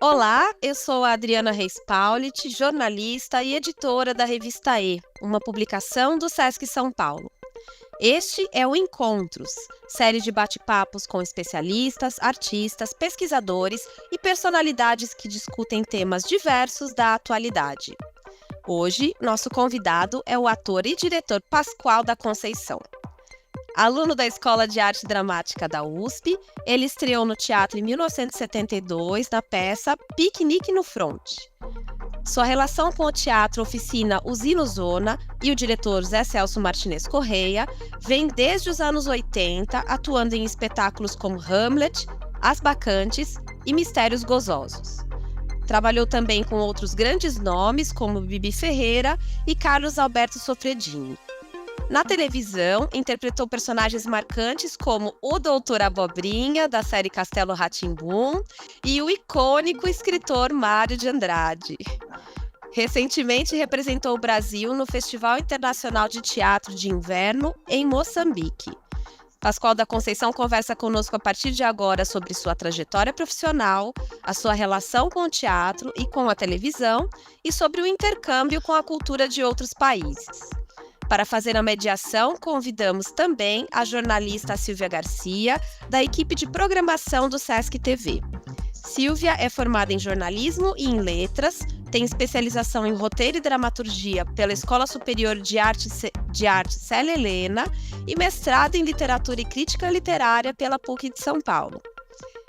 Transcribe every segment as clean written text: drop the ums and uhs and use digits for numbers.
Olá, eu sou a Adriana Reis Paulit, jornalista e editora da revista E, uma publicação do Sesc São Paulo. Este é o Encontros, série de bate-papos com especialistas, artistas, pesquisadores e personalidades que discutem temas diversos da atualidade. Hoje, nosso convidado é o ator e diretor Pascoal da Conceição. Aluno da Escola de Arte Dramática da USP, ele estreou no teatro em 1972 na peça Piquenique no Front. Sua relação com o teatro oficina Usina Zona e o diretor Zé Celso Martinez Correia vem desde os anos 80, atuando em espetáculos como Hamlet, As Bacantes e Mistérios Gozosos. Trabalhou também com outros grandes nomes como Bibi Ferreira e Carlos Alberto Sofredini. Na televisão, interpretou personagens marcantes como o Doutor Abobrinha, da série Castelo Rá-Tim-Bum, e o icônico escritor Mário de Andrade. Recentemente representou o Brasil no Festival Internacional de Teatro de Inverno, em Moçambique. Pascoal da Conceição conversa conosco a partir de agora sobre sua trajetória profissional, a sua relação com o teatro e com a televisão, e sobre o intercâmbio com a cultura de outros países. Para fazer a mediação, convidamos também a jornalista Silvia Garcia, da equipe de programação do Sesc TV. Silvia é formada em jornalismo e em letras, tem especialização em roteiro e dramaturgia pela Escola Superior de Arte Célia Helena e mestrado em literatura e crítica literária pela PUC de São Paulo.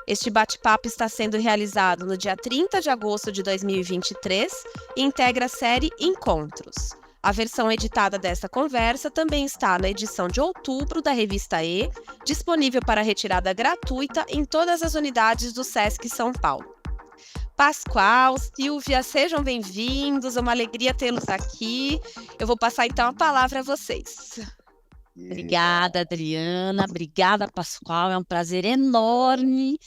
Este bate-papo está sendo realizado no dia 30 de agosto de 2023 e integra a série Encontros. A versão editada desta conversa também está na edição de outubro da revista E, disponível para retirada gratuita em todas as unidades do Sesc São Paulo. Pascoal, Silvia, sejam bem-vindos, é uma alegria tê-los aqui. Eu vou passar então a palavra a vocês. Obrigada, Adriana. Obrigada, Pascoal. É um prazer enorme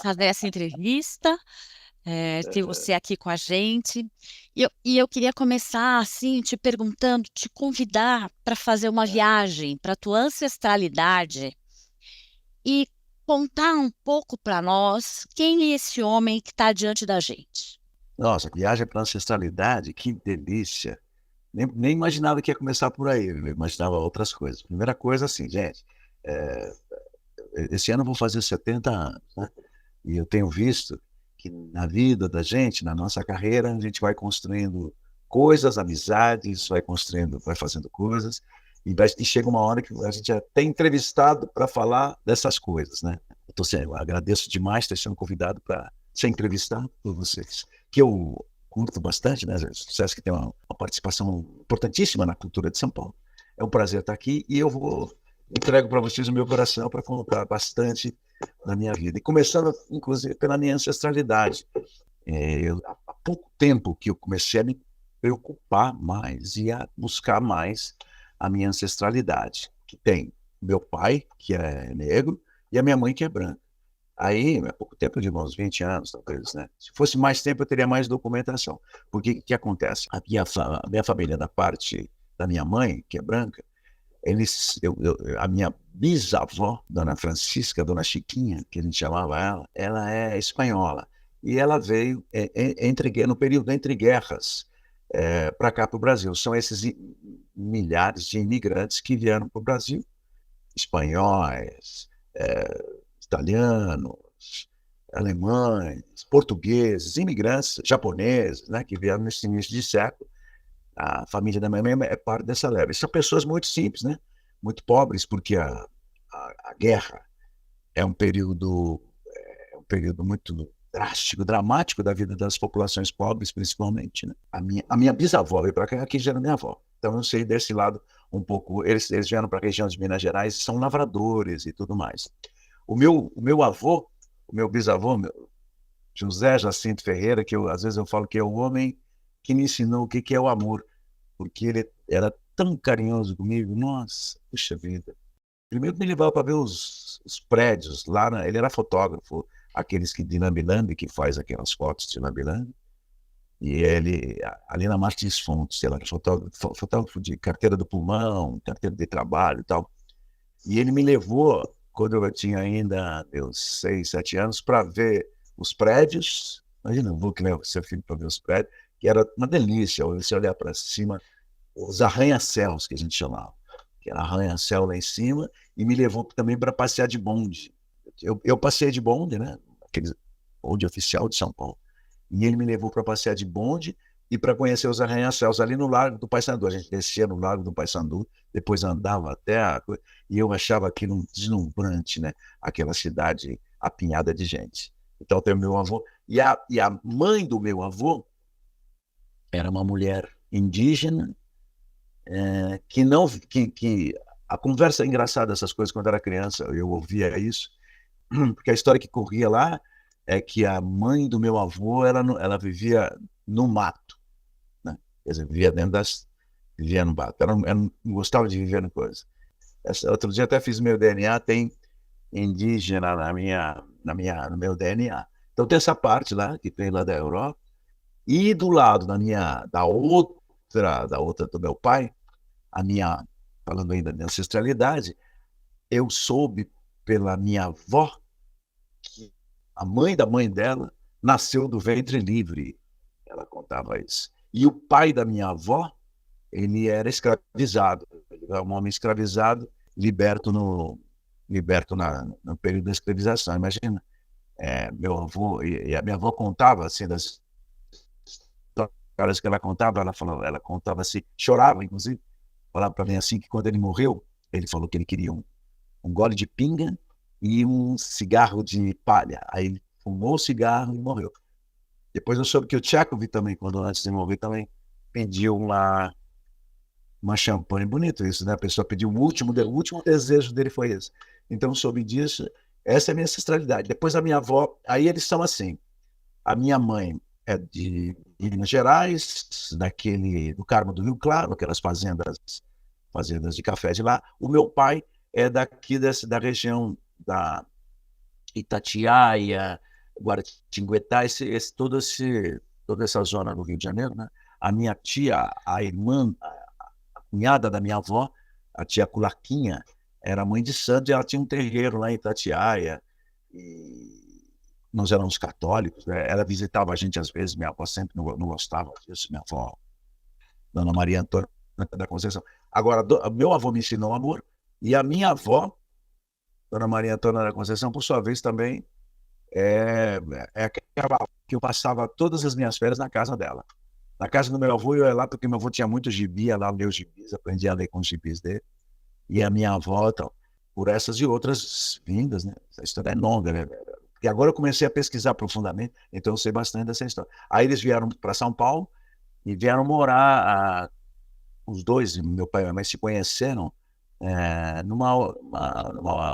fazer essa entrevista, ter você aqui com a gente. E eu queria começar assim, te perguntando, te convidar para fazer uma viagem para a tua ancestralidade e contar um pouco para nós quem é esse homem que está diante da gente. Nossa, viagem para a ancestralidade, que delícia! Nem imaginava que ia começar por aí, eu imaginava outras coisas. Primeira coisa, assim, gente, esse ano eu vou fazer 70 anos, né? E eu tenho visto que na vida da gente, na nossa carreira, a gente vai construindo coisas, amizades, vai fazendo coisas, e chega uma hora que a gente já tem entrevistado para falar dessas coisas, né? Eu agradeço demais ter sido convidado para ser entrevistado por vocês, que eu curto bastante, né? O Sesc tem uma participação importantíssima na cultura de São Paulo. É um prazer estar aqui e entrego para vocês o meu coração para contar bastante da minha vida. E começando, inclusive, pela minha ancestralidade. Há pouco tempo que eu comecei a me preocupar mais e a buscar mais a minha ancestralidade, que tem meu pai, que é negro, e a minha mãe, que é branca. Aí, há pouco tempo, eu digo uns 20 anos, talvez, né? Se fosse mais tempo, eu teria mais documentação. Porque o que acontece? A minha família, da parte da minha mãe, que é branca, a minha bisavó, Dona Francisca, Dona Chiquinha, que a gente chamava ela é espanhola. E ela veio no período entre guerras para cá, para o Brasil. São esses milhares de imigrantes que vieram para o Brasil, espanhóis, italianos, alemães, portugueses, imigrantes, japoneses, né, que vieram nesse início de século. A família da minha mãe é parte dessa leva. E são pessoas muito simples, né? Muito pobres, porque a guerra é um período muito drástico, dramático da vida das populações pobres, principalmente, né? A minha bisavó veio para cá, aqui já era minha avó. Então eu sei desse lado um pouco. Eles vieram para a região de Minas Gerais, são lavradores e tudo mais. O meu avô, o meu bisavô, José Jacinto Ferreira, que às vezes eu falo que é o homem que me ensinou o que é o amor, porque ele era tão carinhoso comigo. Nossa, puxa vida. Primeiro me levava para ver os prédios lá, ele era fotógrafo, aqueles de Lambi-Lambi, que faz aquelas fotos de Lambi-Lambi, e ele, ali na Martins Fontes, ele era fotógrafo de carteira do pulmão, carteira de trabalho e tal, e ele me levou, quando eu tinha ainda meus 6, 7 anos, para ver os prédios Imagina, o vô que leva seu filho para ver os prédios, que era uma delícia, você olhar para cima, os arranha-céus que a gente chamava, que era arranha-céu lá em cima, e me levou também para passear de bonde. Eu passei de bonde, né? Aquele bonde oficial de São Paulo. E ele me levou para passear de bonde e para conhecer os arranha-céus ali no Lago do Paissandu. A gente descia no Lago do Paissandu, depois andava até e eu achava aquilo deslumbrante, né? Aquela cidade apinhada de gente. Então tem o meu avô. E a mãe do meu avô era uma mulher indígena, que não. Que a conversa é engraçada, essas coisas, quando eu era criança, eu ouvia isso, porque a história que corria lá é que a mãe do meu avô ela vivia no mato, né? Quer dizer, vivia no mato. Ela não gostava de viver no coisa. Outro dia até fiz meu DNA, tem indígena no meu DNA. Então tem essa parte lá, que vem lá da Europa, e do lado da outra do meu pai, falando ainda de ancestralidade, eu soube pela minha avó que a mãe da mãe dela nasceu do ventre livre. Ela contava isso. E o pai da minha avó, ele era escravizado. Ele era um homem escravizado, liberto no período da escravização. Imagina, meu avô, e a minha avó contava, assim, das histórias que ela contava, ela contava assim, chorava, inclusive, falava para mim assim, que quando ele morreu, ele falou que ele queria um gole de pinga e um cigarro de palha. Aí ele fumou o cigarro e morreu. Depois eu soube que o Tchekov também, quando antes de morrer, também pediu uma champanhe. Bonito isso, né? A pessoa pediu o último desejo dele foi esse. Então, soube disso. Essa é a minha ancestralidade. Depois a minha avó, aí eles são assim. A minha mãe é de Minas Gerais, do Carmo do Rio Claro, aquelas fazendas de café de lá. O meu pai é daqui da região da Itatiaia, Guaratinguetá, toda essa zona do Rio de Janeiro, né? A minha tia, a irmã, a cunhada da minha avó, a tia Culaquinha, era mãe de santo e ela tinha um terreiro lá em Itatiaia. E nós éramos católicos, né? Ela visitava a gente às vezes, minha avó sempre não gostava disso, minha avó, Dona Maria Antônia da Conceição. Agora, meu avô me ensinou amor, e a minha avó, Dona Maria Antônia da Conceição, por sua vez, também é aquela que eu passava todas as minhas férias na casa dela. Na casa do meu avô, eu ia lá porque meu avô tinha muito gibi, ia lá ler os gibis, aprendi a ler com os gibis dele. E a minha avó, então, por essas e outras vindas, né? Essa história é longa, né? E agora eu comecei a pesquisar profundamente, então eu sei bastante dessa história. Aí eles vieram para São Paulo e vieram morar, os dois, meu pai e minha mãe, se conheceram numa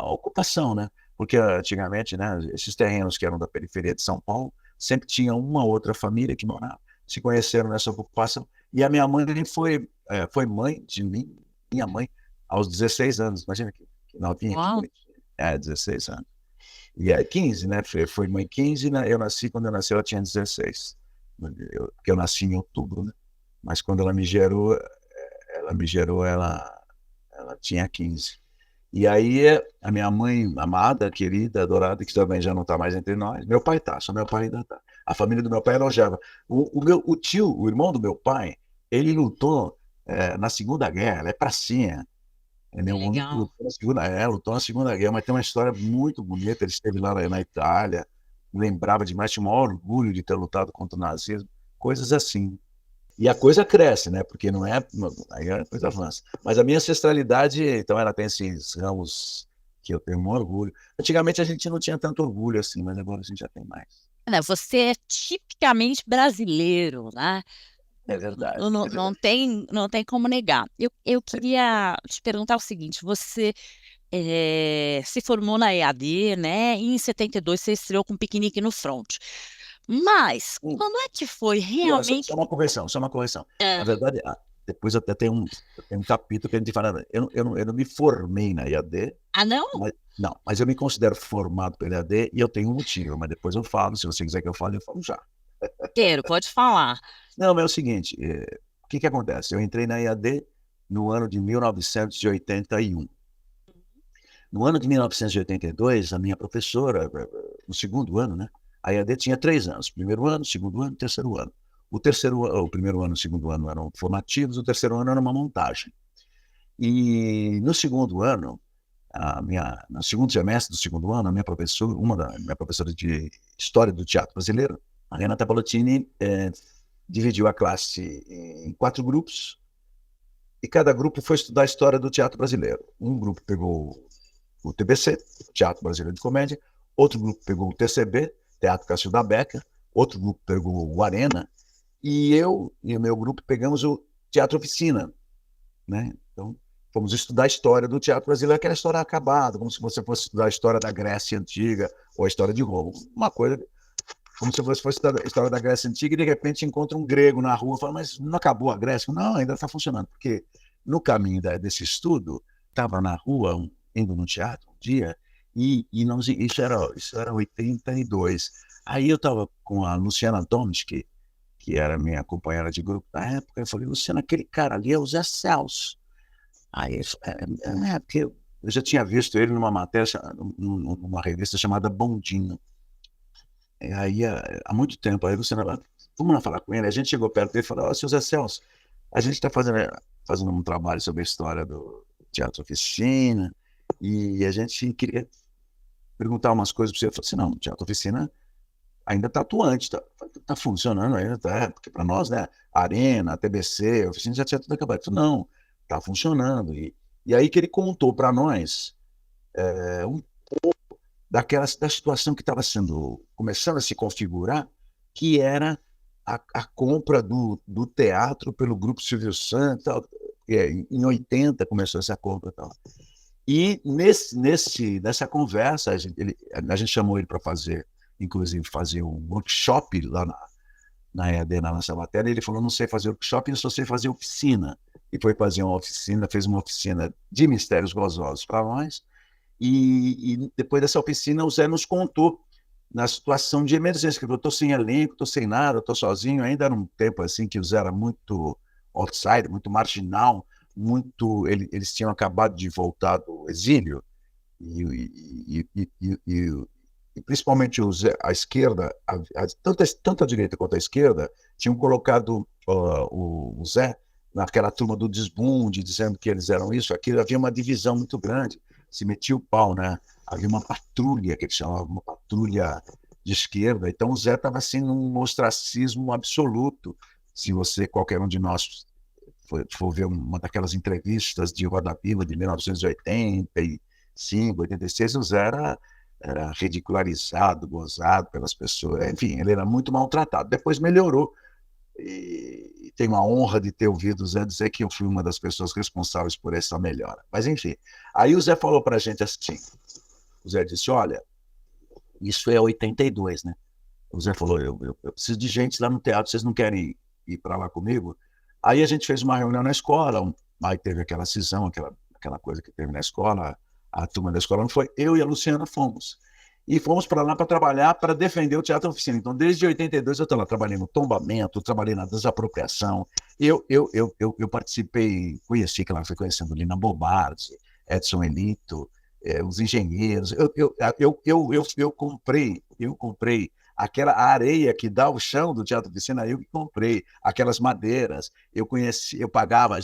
ocupação, né? Porque antigamente, né, esses terrenos que eram da periferia de São Paulo, sempre tinha uma outra família que morava, se conheceram nessa ocupação. E a minha mãe foi mãe de mim, minha mãe, aos 16 anos. Imagina que novinha, que Uau. bonitinha. 16 anos. E 15, né? Foi mãe 15, né? Quando eu nasci, ela tinha 16. Porque eu nasci em outubro, né? Mas quando ela me gerou, ela tinha 15. E aí, a minha mãe amada, querida, adorada, que também já não está mais entre nós, meu pai tá, só meu pai ainda tá. A família do meu pai elogiava. O tio, o irmão do meu pai, ele lutou na Segunda Guerra, é pracinha. Meu irmão Legal. lutou na Segunda Guerra, mas tem uma história muito bonita. Ele esteve lá na Itália, lembrava demais, tinha o maior orgulho de ter lutado contra o nazismo, coisas assim. E a coisa cresce, né? Porque não é. Aí a coisa avança. Mas a minha ancestralidade, então, ela tem esses ramos que eu tenho um orgulho. Antigamente a gente não tinha tanto orgulho assim, mas agora a gente já tem mais. Né, você é tipicamente brasileiro, né? É verdade. Não tem como negar. Eu queria te perguntar o seguinte: você se formou na EAD, né? E em 72 você estreou com Piquenique no Front. Mas quando é que foi realmente? Só uma correção. Na Ah, verdade, depois até tem um capítulo que a gente fala. Eu não me formei na EAD, não? mas eu me considero formado pela EAD e eu tenho um motivo, mas depois eu falo. Se você quiser que eu fale já. Quero, pode falar. Não, mas é o seguinte: o que acontece? Eu entrei na EAD no ano de 1981. No ano de 1982, a minha professora, no segundo ano, né? A EAD tinha 3 anos, primeiro ano, segundo ano, terceiro ano. O primeiro ano e o segundo ano eram formativos, o terceiro ano era uma montagem. E no segundo ano, no segundo semestre do segundo ano, minha professora de História do Teatro Brasileiro, a Renata Balottini, dividiu a classe em 4 grupos, e cada grupo foi estudar a história do teatro brasileiro. Um grupo pegou o TBC, Teatro Brasileiro de Comédia, outro grupo pegou o TCB, Teatro Cacilda Becker, outro grupo pegou o Arena, e eu e o meu grupo pegamos o Teatro Oficina, né? Então, fomos estudar a história do teatro brasileiro, aquela história acabada, como se você fosse estudar a história da Grécia Antiga ou a história de Roma. Uma coisa, como se você fosse estudar a história da Grécia Antiga e de repente encontra um grego na rua e fala, mas não acabou a Grécia? Não, ainda está funcionando, porque no caminho desse estudo, estava na rua, indo no teatro um dia, e não, isso era 82. Aí eu estava com a Luciana Domes, que era minha companheira de grupo na época, eu falei, Luciana, aquele cara ali é o Zé Celso. Aí, porque eu já tinha visto ele numa matéria, numa revista chamada Bondinho. E aí, há muito tempo, aí você vamos lá falar com ele. A gente chegou perto dele e falou, seu Zé Celso, a gente está fazendo um trabalho sobre a história do Teatro Oficina, e a gente queria perguntar umas coisas para você. Eu falei assim, não, o Teatro Oficina ainda está atuante, está funcionando ainda, porque para nós, né, Arena, TBC, a Oficina já tinha tudo acabado. Eu falei, não, está funcionando. E aí que ele contou para nós um pouco da situação que estava começando a se configurar, que era a compra do teatro pelo Grupo Silvio Santos, em 80 começou essa compra e tal. E nessa conversa, a gente chamou ele para inclusive fazer um workshop lá na EAD, na nossa matéria. Ele falou, não sei fazer workshop, eu só sei fazer oficina. E foi fazer uma oficina, fez uma oficina de Mistérios Gozosos para nós. E depois dessa oficina, o Zé nos contou na situação de emergência, que eu estou sem elenco, estou sem nada, estou sozinho. Ainda era um tempo assim que o Zé era muito outsider, muito marginal, eles tinham acabado de voltar do exílio, e principalmente a esquerda, tanto a direita quanto a esquerda, tinham colocado o Zé naquela turma do desbunde, dizendo que eles eram isso, aquilo. Havia uma divisão muito grande, se metia o pau, né? Havia uma patrulha, que eles chamavam, uma patrulha de esquerda. Então o Zé estava assim num ostracismo absoluto. Se qualquer um de nós for ver uma daquelas entrevistas de Roda Viva de 1985, 86, o Zé era ridicularizado, gozado pelas pessoas. Enfim, ele era muito maltratado. Depois melhorou. E tenho a honra de ter ouvido o Zé dizer que eu fui uma das pessoas responsáveis por essa melhora. Mas, enfim, aí o Zé falou para a gente assim, o Zé disse, olha, isso é 82, né? O Zé falou, eu preciso de gente lá no teatro, vocês não querem ir para lá comigo? Aí a gente fez uma reunião na escola, aí teve aquela cisão, aquela coisa que teve na escola, a turma da escola não foi, eu e a Luciana fomos. E fomos para lá para trabalhar, para defender o Teatro Oficina. Então, desde 82 eu estou lá, trabalhei no tombamento, trabalhei na desapropriação. Eu participei, conheci, claro, fui conhecendo Lina Bobardi, Edson Elito, os engenheiros. Eu comprei aquela areia que dá o chão do Teatro Oficina, eu que comprei, aquelas madeiras. Eu pagava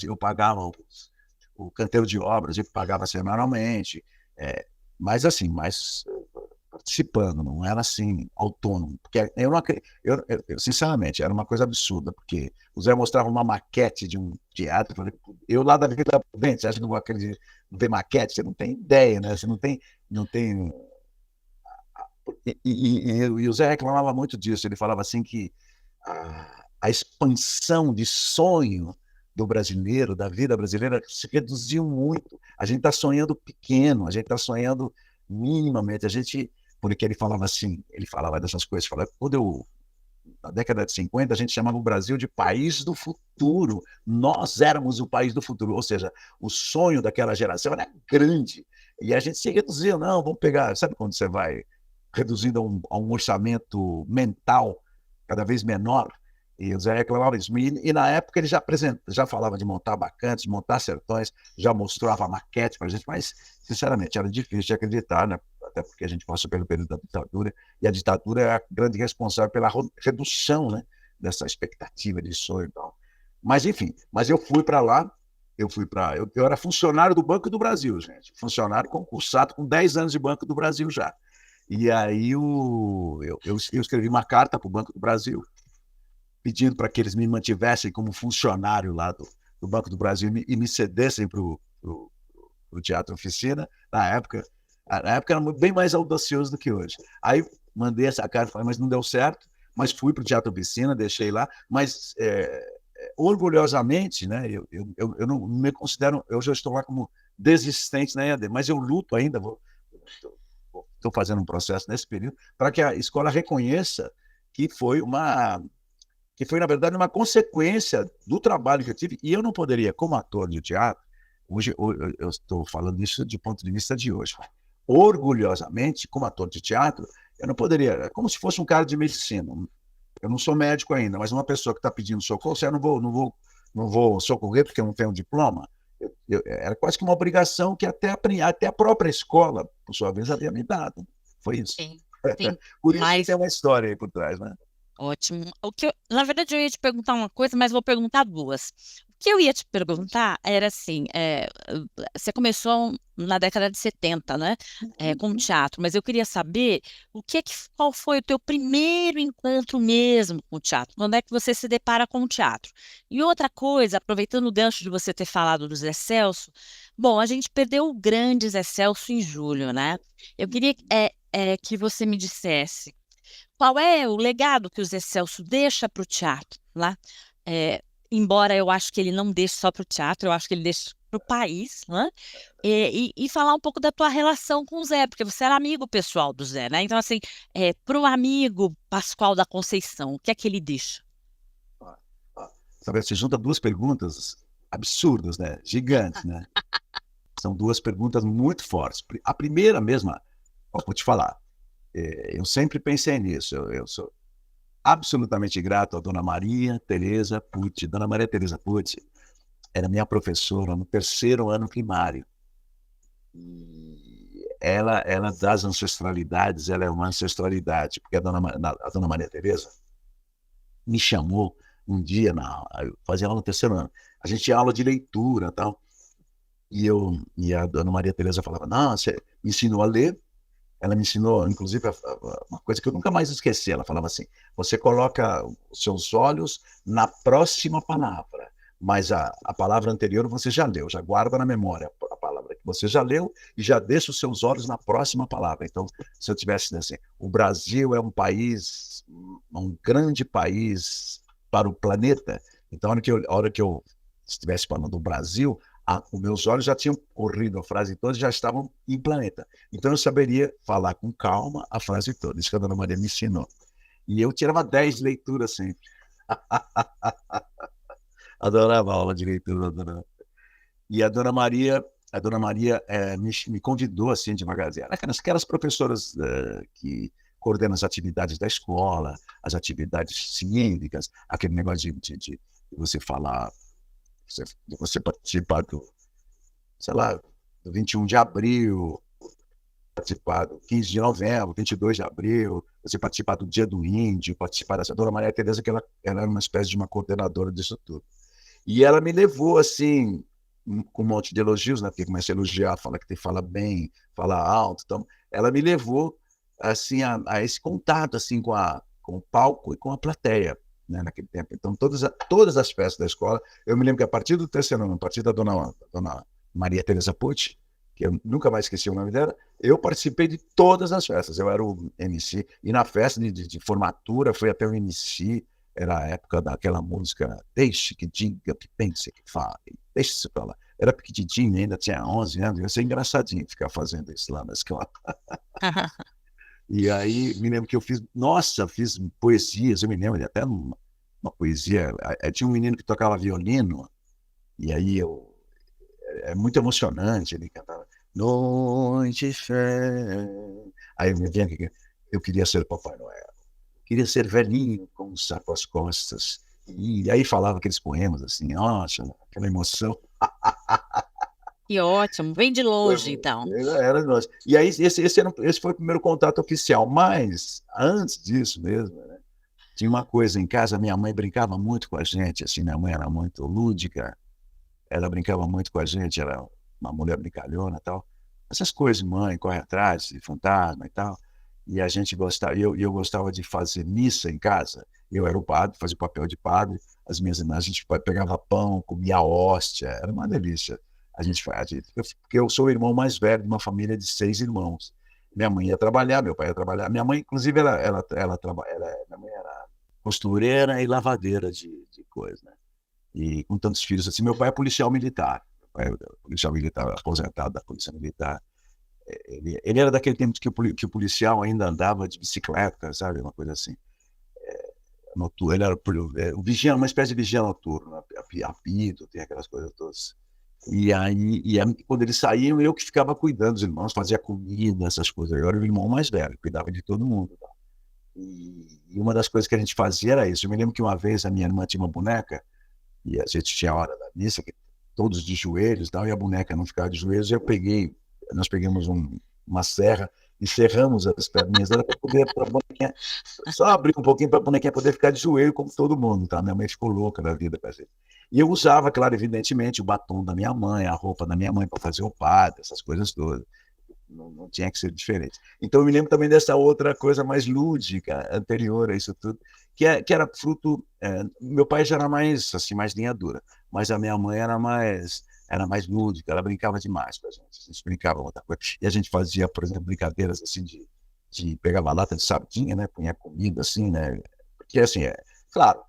o canteiro de obras, eu pagava semanalmente, mas assim, participando, não era assim, autônomo, porque eu sinceramente, era uma coisa absurda, porque o Zé mostrava uma maquete de um teatro, eu lá da Vila Prudente, você acha que eu vou acreditar, não tem maquete? Você não tem ideia, né? Você não tem... E o Zé reclamava muito disso, ele falava assim que a expansão de sonho do brasileiro, da vida brasileira, se reduziu muito. A gente está sonhando pequeno, a gente está sonhando minimamente, porque ele falava assim, ele falava dessas coisas, na década de 50, a gente chamava o Brasil de país do futuro, nós éramos o país do futuro, ou seja, o sonho daquela geração era grande, e a gente se reduziu, não, vamos pegar, sabe quando você vai reduzindo a um orçamento mental cada vez menor, e o Zé reclamava disso, e na época ele já falava de montar bacantes, montar sertões, já mostrava a maquete para a gente, mas, sinceramente, era difícil de acreditar, né? até porque a gente passou pelo período da ditadura, e a ditadura é a grande responsável pela redução, né, dessa expectativa de sonho e tal. Mas, enfim, eu fui para lá, eu era funcionário do Banco do Brasil, gente, funcionário concursado com 10 anos de Banco do Brasil já. E aí eu escrevi uma carta para o Banco do Brasil, pedindo para que eles me mantivessem como funcionário lá do Banco do Brasil e me cedessem para o Teatro Oficina. Na época era bem mais audacioso do que hoje. Aí mandei essa carta, mas não deu certo, mas fui para o Teatro Oficina, deixei lá, mas orgulhosamente, né, eu não me considero, eu já estou lá como desistente na EAD, mas eu luto ainda, estou fazendo um processo nesse período, para que a escola reconheça que foi, na verdade, uma consequência do trabalho que eu tive, e eu não poderia, como ator de teatro, hoje eu estou falando isso do ponto de vista de hoje, orgulhosamente, como ator de teatro, eu não poderia, é como se fosse um cara de medicina, eu não sou médico ainda, mas uma pessoa que está pedindo socorro, eu não vou socorrer porque eu não tenho um diploma. Era quase que uma obrigação que até a própria escola, por sua vez, havia me dado. Foi isso. Sim, sim. Por isso Mas tem uma história aí por trás, né? ótimo. Na verdade, eu ia te perguntar uma coisa, mas vou perguntar duas. O que eu ia te perguntar era assim, você começou na década de 70, né, com teatro, mas eu queria saber qual foi o teu primeiro encontro mesmo com o teatro? Quando é que você se depara com o teatro? E outra coisa, aproveitando o gancho de você ter falado do Zé Celso, bom, a gente perdeu o grande Zé Celso em julho, né? Eu queria que você me dissesse qual é o legado que o Zé Celso deixa para o teatro lá? Embora eu acho que ele não deixe só para o teatro, eu acho que ele deixa para o país, né? E falar um pouco da tua relação com o Zé, porque você era amigo pessoal do Zé, né? Então, assim, para o amigo Pascoal da Conceição, o que é que ele deixa? Sabe, você junta duas perguntas absurdas, né? Gigantes, né? São duas perguntas muito fortes. A primeira mesmo, vou te falar, eu sempre pensei nisso. Eu sou absolutamente grato a Dona Maria Tereza Pucci. Dona Maria Tereza Pucci era minha professora no 3º ano primário. E ela das ancestralidades, ela é uma ancestralidade, porque a Dona Maria Tereza me chamou um dia, eu fazia aula no 3º ano, a gente tinha aula de leitura e tal, e a Dona Maria Tereza falava, não, você me ensinou a ler. Ela me ensinou, inclusive, uma coisa que eu nunca mais esqueci. Ela falava assim, você coloca os seus olhos na próxima palavra, mas a palavra anterior você já leu, já guarda na memória a palavra que você já leu e já deixa os seus olhos na próxima palavra. Então, se eu tivesse assim, o Brasil é um país, um grande país para o planeta, então a hora que eu estivesse falando do Brasil, os meus olhos já tinham corrido a frase toda e já estavam em planeta. Então eu saberia falar com calma a frase toda. Isso que a Dona Maria me ensinou. E eu tirava 10 de leitura sempre. Adorava a aula de leitura. E a Dona Maria me convidou assim devagarzinho. Aquelas professoras que coordenam as atividades da escola, as atividades científicas, aquele negócio de você falar, você participar sei lá, do 21 de abril, participar do 15 de novembro, 22 de abril, você participar do Dia do Índio, participar dessa Dona Maria Tereza, que ela era uma espécie de uma coordenadora disso tudo. E ela me levou, assim, com um monte de elogios, né? Porque começa a elogiar, fala que fala bem, fala alto. Então, ela me levou, assim, a esse contato, assim, com o palco e com a plateia, né, naquele tempo. Então, todas as peças da escola, eu me lembro que a partir do 3º ano, a partir da Dona Maria Tereza Pucci, que eu nunca mais esqueci o nome dela, eu participei de todas as festas. Eu era o MC, e na festa de formatura, foi até o MC, era a época daquela música Deixe que diga, que pense, que fale, deixe isso pra lá. Era pequititinho, ainda tinha 11 anos, ia ser engraçadinho ficar fazendo isso lá na escola. E aí, me lembro que eu fiz poesias, eu me lembro de até uma poesia, tinha um menino que tocava violino, e aí é muito emocionante, ele cantava Noite Fé. Aí me vinha que eu queria ser Papai Noel, queria ser velhinho com um saco às costas, e aí falava aqueles poemas assim, nossa, aquela emoção. Que ótimo, vem de Foi, longe, então. era nós. E aí, esse foi o primeiro contato oficial. Mas, antes disso mesmo, né, tinha uma coisa em casa, minha mãe brincava muito com a gente, assim, minha mãe era muito lúdica, ela brincava muito com a gente, era uma mulher brincalhona e tal. Essas coisas, mãe, corre atrás, de fantasma e tal. E a gente gostava, eu gostava de fazer missa em casa. Eu era o padre, fazia o papel de padre. As minhas irmãs, a gente pegava pão, comia hóstia, era uma delícia. A gente fazia, porque eu sou o irmão mais velho de uma família de 6 irmãos. Minha mãe ia trabalhar, meu pai ia trabalhar. Minha mãe, inclusive, minha mãe era costureira e lavadeira de coisa, né? E com tantos filhos assim. Meu pai é policial militar. Meu pai é policial militar, aposentado da Polícia Militar. Ele era daquele tempo que o policial ainda andava de bicicleta, sabe? Uma coisa assim. Ele era o vigia, uma espécie de vigia noturno, apito, tem aquelas coisas todas. E aí, quando eles saíam, eu que ficava cuidando dos irmãos, fazia comida, essas coisas. Eu era o irmão mais velho, cuidava de todo mundo. Tá? E uma das coisas que a gente fazia era isso. Eu me lembro que uma vez a minha irmã tinha uma boneca, e a gente tinha a hora da missa, todos de joelhos, tal, e a boneca não ficava de joelhos. Nós pegamos uma serra e serramos as perninhas dela para poder, para a bonequinha, só abrir um pouquinho para a bonequinha poder ficar de joelho como todo mundo, tá? Minha mãe ficou louca da vida com a gente. E eu usava, claro, evidentemente, o batom da minha mãe, a roupa da minha mãe para fazer o padre, essas coisas todas. Não tinha que ser diferente. Então eu me lembro também dessa outra coisa mais lúdica, anterior a isso tudo, que era fruto. Meu pai já era mais assim, mais linha dura, mas a minha mãe era mais lúdica, ela brincava demais com a gente brincava outra coisa. E a gente fazia, por exemplo, brincadeiras assim de pegava lata de sardinha, né, punha comida assim, né, porque assim, claro,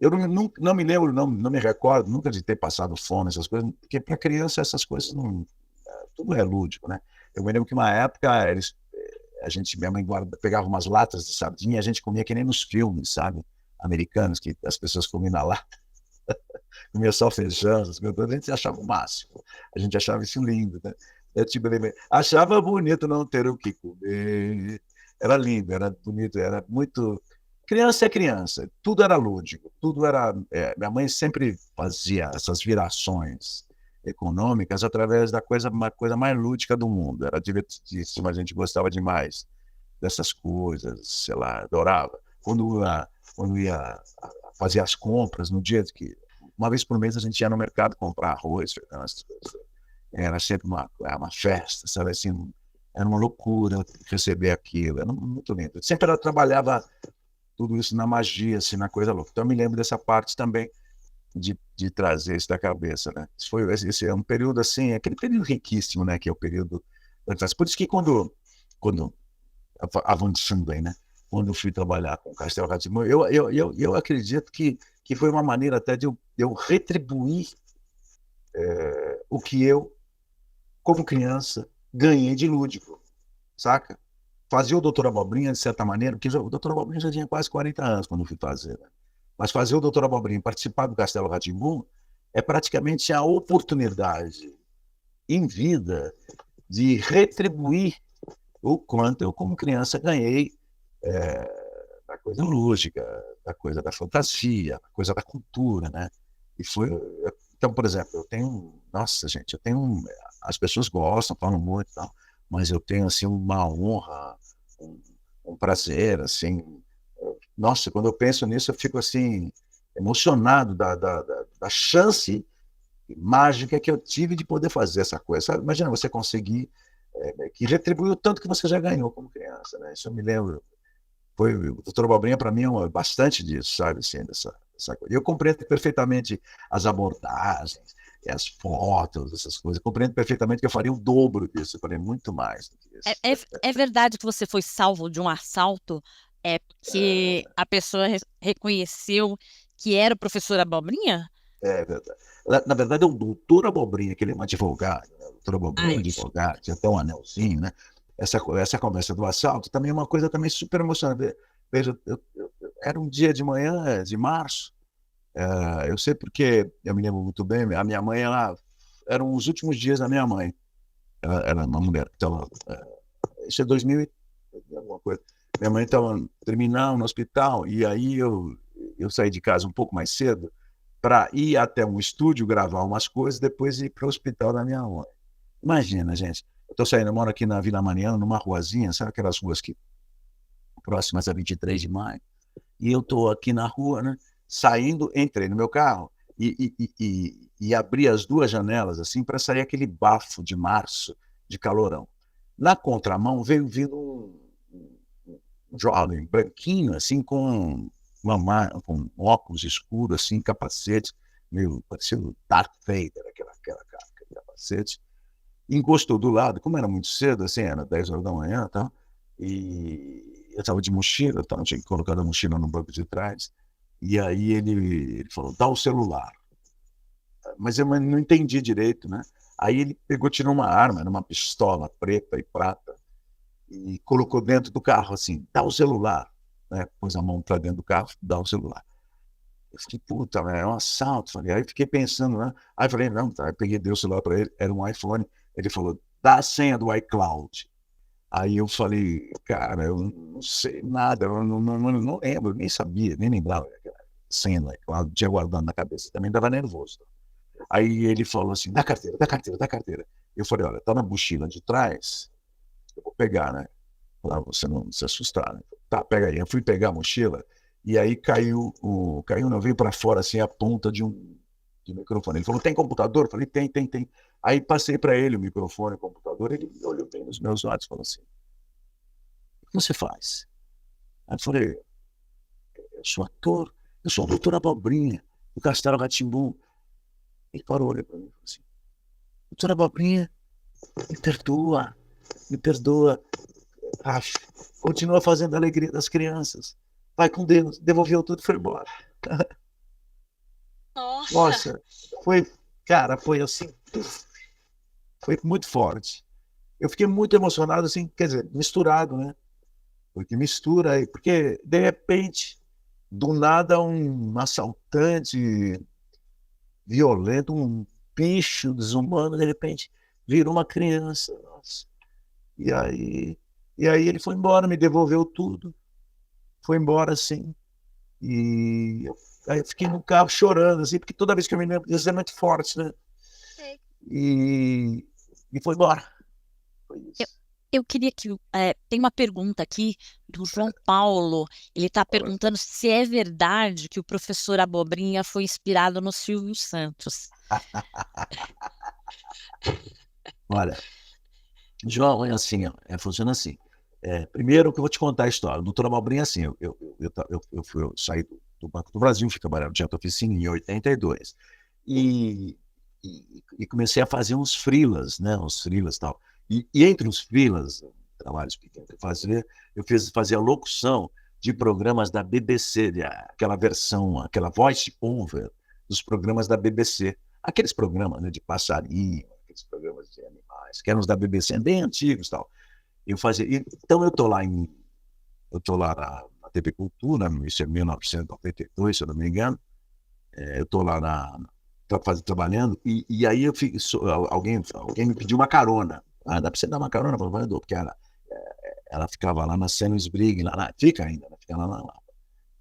eu não me lembro, não me recordo nunca de ter passado fome, essas coisas, porque para criança essas coisas não, tudo é lúdico, né? Eu me lembro que uma época minha mãe pegava umas latas de sardinha e a gente comia que nem nos filmes, sabe? Americanos, que as pessoas comiam na lata, comia só feijão, essas coisas todas, a gente achava o máximo. A gente achava isso lindo, né? Achava bonito não ter o que comer. Era lindo, era bonito, era muito. Criança é criança, tudo era lúdico, tudo era. Minha mãe sempre fazia essas virações econômicas através da uma coisa mais lúdica do mundo. Era divertidíssimo, a gente gostava demais dessas coisas, sei lá, adorava. Quando ia fazer as compras, no dia que uma vez por mês a gente ia no mercado comprar arroz, feijão, essas coisas. Era sempre uma festa, sabe assim, era uma loucura receber aquilo, era muito lindo. Sempre ela trabalhava tudo isso na magia, assim, na coisa louca. Então eu me lembro dessa parte também de trazer isso da cabeça, né? Esse é um período assim, aquele período riquíssimo, né? Que é o período. Por isso que quando avançando aí, né? Quando eu fui trabalhar com o Castelo Rá-Tim-Bum, eu acredito que foi uma maneira até de eu retribuir o que eu, como criança, ganhei de lúdico, saca? Fazia o Doutor Abobrinha, de certa maneira, porque o Doutor Abobrinha já tinha quase 40 anos quando eu fui fazer, né? Mas fazer o Doutor Abobrinha, participar do Castelo Rá-Tim-Bum, é praticamente a oportunidade em vida de retribuir o quanto eu, como criança, ganhei da coisa lúdica, da coisa da fantasia, da coisa da cultura, né? E foi. Então, por exemplo, eu tenho. Nossa, gente, as pessoas gostam, falam muito e tal, mas eu tenho, assim, uma honra, um prazer, assim. Nossa, quando eu penso nisso, eu fico, assim, emocionado da chance mágica que eu tive de poder fazer essa coisa. Sabe? Imagina você conseguir que retribuiu tanto que você já ganhou como criança, né? Isso eu me lembro. O Doutor Abobrinha, para mim, é bastante disso, sabe? Assim, dessa coisa. Eu compreendo perfeitamente as abordagens, as fotos, essas coisas. Eu compreendo perfeitamente que eu faria o dobro disso, eu faria muito mais do que isso. É verdade que você foi salvo de um assalto, porque a pessoa reconheceu que era o professor Abobrinha? É verdade. Na verdade, é o Doutor Abobrinha, que ele é um advogado, né? O Doutor Abobrinha é um advogado, tinha até um anelzinho, né? Essa conversa do assalto também é uma coisa também super emocionante. Veja, era um dia de manhã de março, eu sei porque, eu me lembro muito bem, a minha mãe, eram os últimos dias da minha mãe. Ela era uma mulher, então, isso é 2000 e alguma coisa. Minha mãe estava terminal no hospital, e aí eu saí de casa um pouco mais cedo para ir até um estúdio gravar umas coisas, depois ir para o hospital da minha mãe. Imagina, gente, eu estou saindo, eu moro aqui na Vila Mariana, numa ruazinha, sabe aquelas ruas que próximas a 23 de maio? E eu estou aqui na rua, né? Saindo, entrei no meu carro e abri as duas janelas assim para sair aquele bafo de março de calorão. Na contramão veio vindo um jovem branquinho, assim, com óculos escuros, assim, capacete, meio parecendo Darth Vader, aquele capacete. Encostou do lado, como era muito cedo, assim, era 10 horas da manhã, tá? E eu estava de mochila, tá? Eu tinha colocado a mochila no banco de trás, e aí ele falou, dá o celular. Mas eu não entendi direito, né? Aí ele pegou, tirou uma arma, era uma pistola preta e prata, e colocou dentro do carro, assim, dá o celular. Né? Pôs a mão para dentro do carro, dá o celular. Eu fiquei, puta, é um assalto. Falei, aí fiquei pensando, né? Aí falei, não, tá. Aí peguei, dei o celular para ele, era um iPhone. Ele falou, dá a senha do iCloud. Aí eu falei, cara, eu não sei nada, eu não lembro, nem sabia, nem lembrava aquela senha do iCloud, tinha guardado na cabeça, também estava nervoso. Aí ele falou assim, dá carteira, dá carteira, dá carteira. Eu falei, olha, tá na mochila de trás, eu vou pegar, né? Para você não se assustar, né? Tá, pega aí. Eu fui pegar a mochila e aí caiu, não, veio para fora assim a ponta de microfone. Ele falou, tem computador? Eu falei, tem. Aí passei para ele o microfone, o computador, ele olhou bem nos meus olhos e falou assim, o que você faz? Aí eu falei, eu sou ator, eu sou o doutor Abobrinha, do Castelo Rá-Tim-Bum. Ele parou, olhou para mim e falou assim, doutor Abobrinha, me perdoa, continua fazendo a alegria das crianças. Vai com Deus. Devolveu tudo e foi embora. Nossa! Nossa, cara, foi assim, foi muito forte. Eu fiquei muito emocionado, assim, quer dizer, misturado, né? Porque mistura aí, porque de repente, do nada, um assaltante violento, um bicho desumano, de repente, virou uma criança. Nossa. E aí ele foi embora, me devolveu tudo. Foi embora, assim. Aí eu fiquei no carro chorando, assim, porque toda vez que eu me lembro disso é muito forte, né? Sei. E foi embora. Foi Eu, isso. eu queria que. Tem uma pergunta aqui do João Paulo. Ele está Olha, perguntando se é verdade que o professor Abobrinha foi inspirado no Silvio Santos. olha, João, é assim, ó, funciona assim. Primeiro que eu vou te contar a história. O doutor Abobrinha, assim, eu saí do Banco do Brasil, fui trabalhar no Teatro Oficina em 82. E, e comecei a fazer uns freelas, né? Uns freelas e tal. E entre os freelas, trabalhos pequenos que eu fazia, fazia locução de programas da BBC, aquela versão, aquela voice-over dos programas da BBC. Aqueles programas, né, de passarinho, aqueles programas de animais, que eram os da BBC, bem antigos e tal. Eu fazia. Então eu tô lá na TV Cultura, isso é 1992, se eu não me engano. Eu tô lá trabalhando, e aí alguém me pediu uma carona. Ah, dá para você dar uma carona para o trabalhador, porque ela ficava lá na Seno Brigg, fica ainda, fica lá.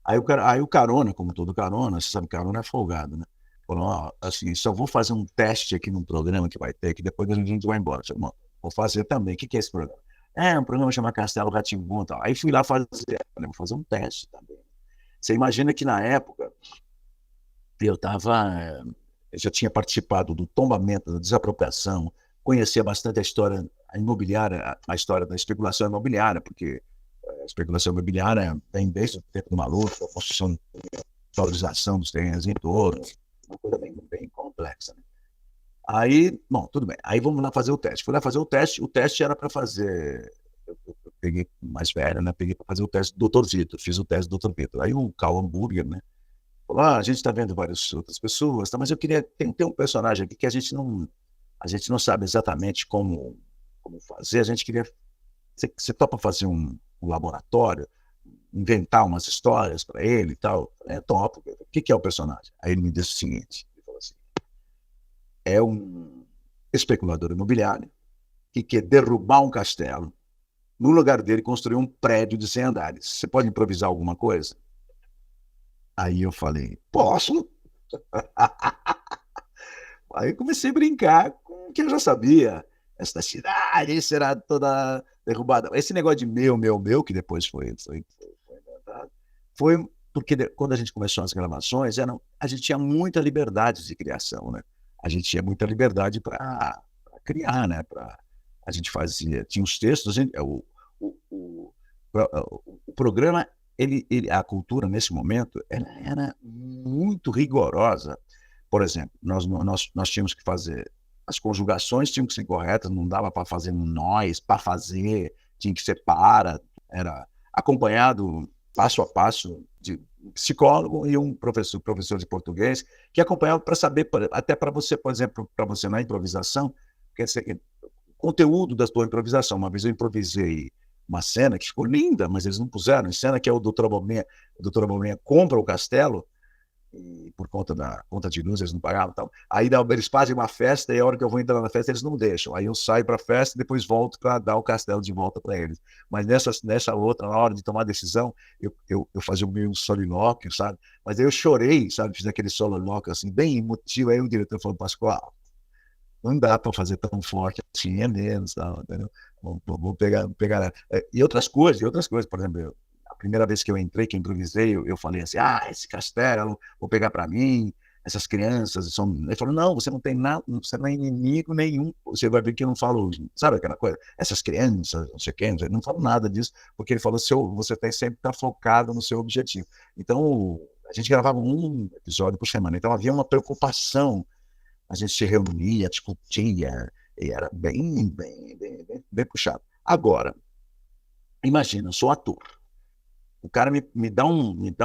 Aí o carona, como todo carona, você sabe, carona é folgado, né? Falou, ó, assim, só vou fazer um teste aqui num programa que vai ter, que depois a gente vai embora. Falei, vou fazer também. O que é esse programa? Um programa chamado Castelo Rá-Tim-Bum e tal. Aí fui lá fazer, falei, vou fazer um teste também. Você imagina que na época eu já tinha participado do tombamento, da desapropriação, conhecia bastante a história imobiliária, a história da especulação imobiliária, porque a especulação imobiliária vem desde o tempo do Maluf, a construção, valorização dos terrenos em torno, uma coisa bem complexa. Né? Aí, bom, tudo bem. Aí vamos lá fazer o teste. Fui lá fazer o teste era para fazer. Eu peguei mais velho, né? Peguei para fazer o teste do Dr. Vitor, fiz o teste do Dr. Vitor. Aí o Karl Hamburger, né? Falou: a gente está vendo várias outras pessoas, tá? Mas eu queria. Tem um personagem aqui que a gente não sabe exatamente como fazer. A gente queria. Você topa fazer um laboratório, inventar umas histórias para ele e tal? Topo. O que é o personagem? Aí ele me disse o seguinte: ele falou assim, é um especulador imobiliário que quer derrubar um castelo, no lugar dele construir um prédio de 100 andares. Você pode improvisar alguma coisa? Aí eu falei, posso? Aí eu comecei a brincar com o que eu já sabia. esta cidade será toda derrubada. Esse negócio de meu, que depois foi inventado, foi porque quando a gente começou as gravações, a gente tinha muita liberdade de criação, né? A gente tinha muita liberdade para criar, né? A gente tinha os textos, o, o programa, a cultura nesse momento, ela era muito rigorosa. Por exemplo, nós tínhamos que fazer, as conjugações tinham que ser corretas, não dava para fazer um nós, para fazer, tinha que ser era acompanhado passo a passo de um psicólogo e um professor de português, que acompanhava para saber, até para você, por exemplo, para você na improvisação, quer dizer, o conteúdo da sua improvisação. Uma vez eu improvisei uma cena que ficou linda, mas eles não puseram em cena, que é o Dr. Abobrinha compra o castelo, e por conta da conta de luz eles não pagavam, tal. Aí eles fazem uma festa e a hora que eu vou entrar na festa eles não deixam. Aí eu saio para a festa e depois volto para dar o castelo de volta para eles. Mas nessa outra, na hora de tomar a decisão, eu fazia meio um solilóquio, sabe? Mas aí eu chorei, sabe? Fiz aquele solilóquio assim, bem emotivo. Aí o diretor falou: Pascoal, não dá para fazer tão forte assim, é menos, tal, entendeu? Vou pegar. E outras coisas, por exemplo, a primeira vez que eu entrei, que eu improvisei, eu falei assim: esse castelo, vou pegar para mim, essas crianças são. Ele falou: não, você não tem nada, você não é inimigo nenhum, você vai ver que eu não falo, sabe aquela coisa? Essas crianças, não sei quem, não falo nada disso, porque ele falou: você tem sempre que estar focado no seu objetivo. Então, a gente gravava um episódio por semana, então havia uma preocupação. A gente se reunia, discutia, e era bem puxado. Agora, imagina, eu sou ator. O cara me dá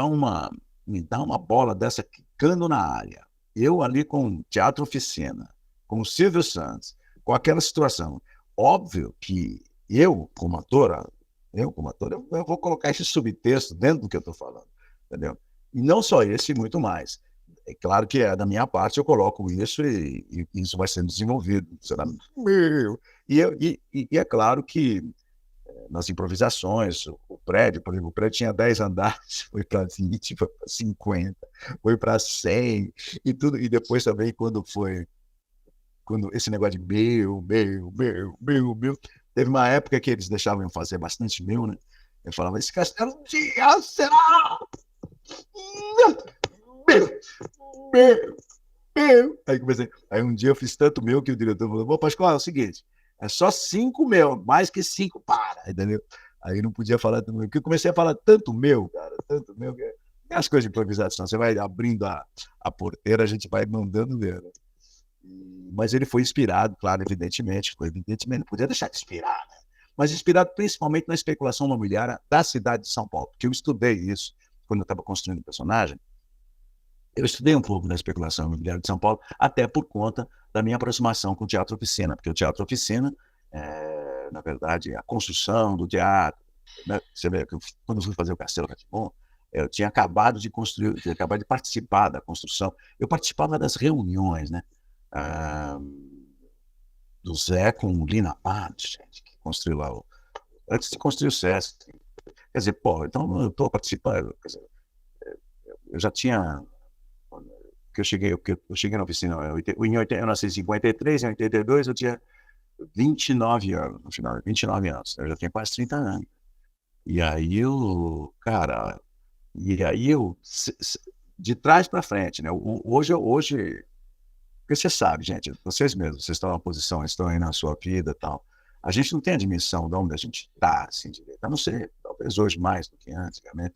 uma bola dessa quicando na área. Eu ali com Teatro Oficina, com o Silvio Santos, com aquela situação. Óbvio que eu, como ator, eu vou colocar esse subtexto dentro do que eu estou falando, entendeu? E não só esse, muito mais. É claro que da minha parte eu coloco isso e isso vai sendo desenvolvido. Será meu. E é claro que nas improvisações, o prédio, por exemplo, o prédio tinha 10 andares, foi para 20, foi para 50, foi para 100 e tudo. E depois também quando esse negócio de meu, teve uma época que eles deixavam eu fazer bastante meu, né? Eu falava: esse castelo um dia será meu. Aí um dia eu fiz tanto meu que o diretor falou: Pascoal, é o seguinte, é só 5 meu, mais que 5, para, entendeu? Aí não podia falar tanto meu, porque eu comecei a falar tanto meu, cara, tanto meu, que as coisas de improvisação, você vai abrindo a porteira, a gente vai mandando ver, né? Mas ele foi inspirado, claro, evidentemente, não podia deixar de inspirar, né? Mas inspirado principalmente na especulação imobiliária da cidade de São Paulo, porque eu estudei isso quando eu estava construindo o personagem. Eu estudei um pouco da especulação imobiliária de São Paulo, até por conta da minha aproximação com o Teatro Oficina, porque o Teatro Oficina, na verdade, a construção do teatro, né? Você vê que quando eu fui fazer o Castelo Rá-Tim-Bum, eu tinha acabado de construir, tinha acabado de participar da construção. Eu participava das reuniões, né? Do Zé com o Lina Patti, gente, que construiu lá, antes de construir o Sesc. Quer dizer, então eu estou participando, quer dizer, eu já tinha... que eu cheguei na oficina, eu nasci em 53, em 82 eu tinha 29 anos, no final, 29 anos, eu já tinha quase 30 anos. E aí de trás para frente, né? Hoje, porque você sabe, gente, vocês mesmos, vocês estão numa posição, estão aí na sua vida e tal, a gente não tem a dimensão de onde a gente está, assim, direito, a não ser, talvez hoje mais do que antigamente.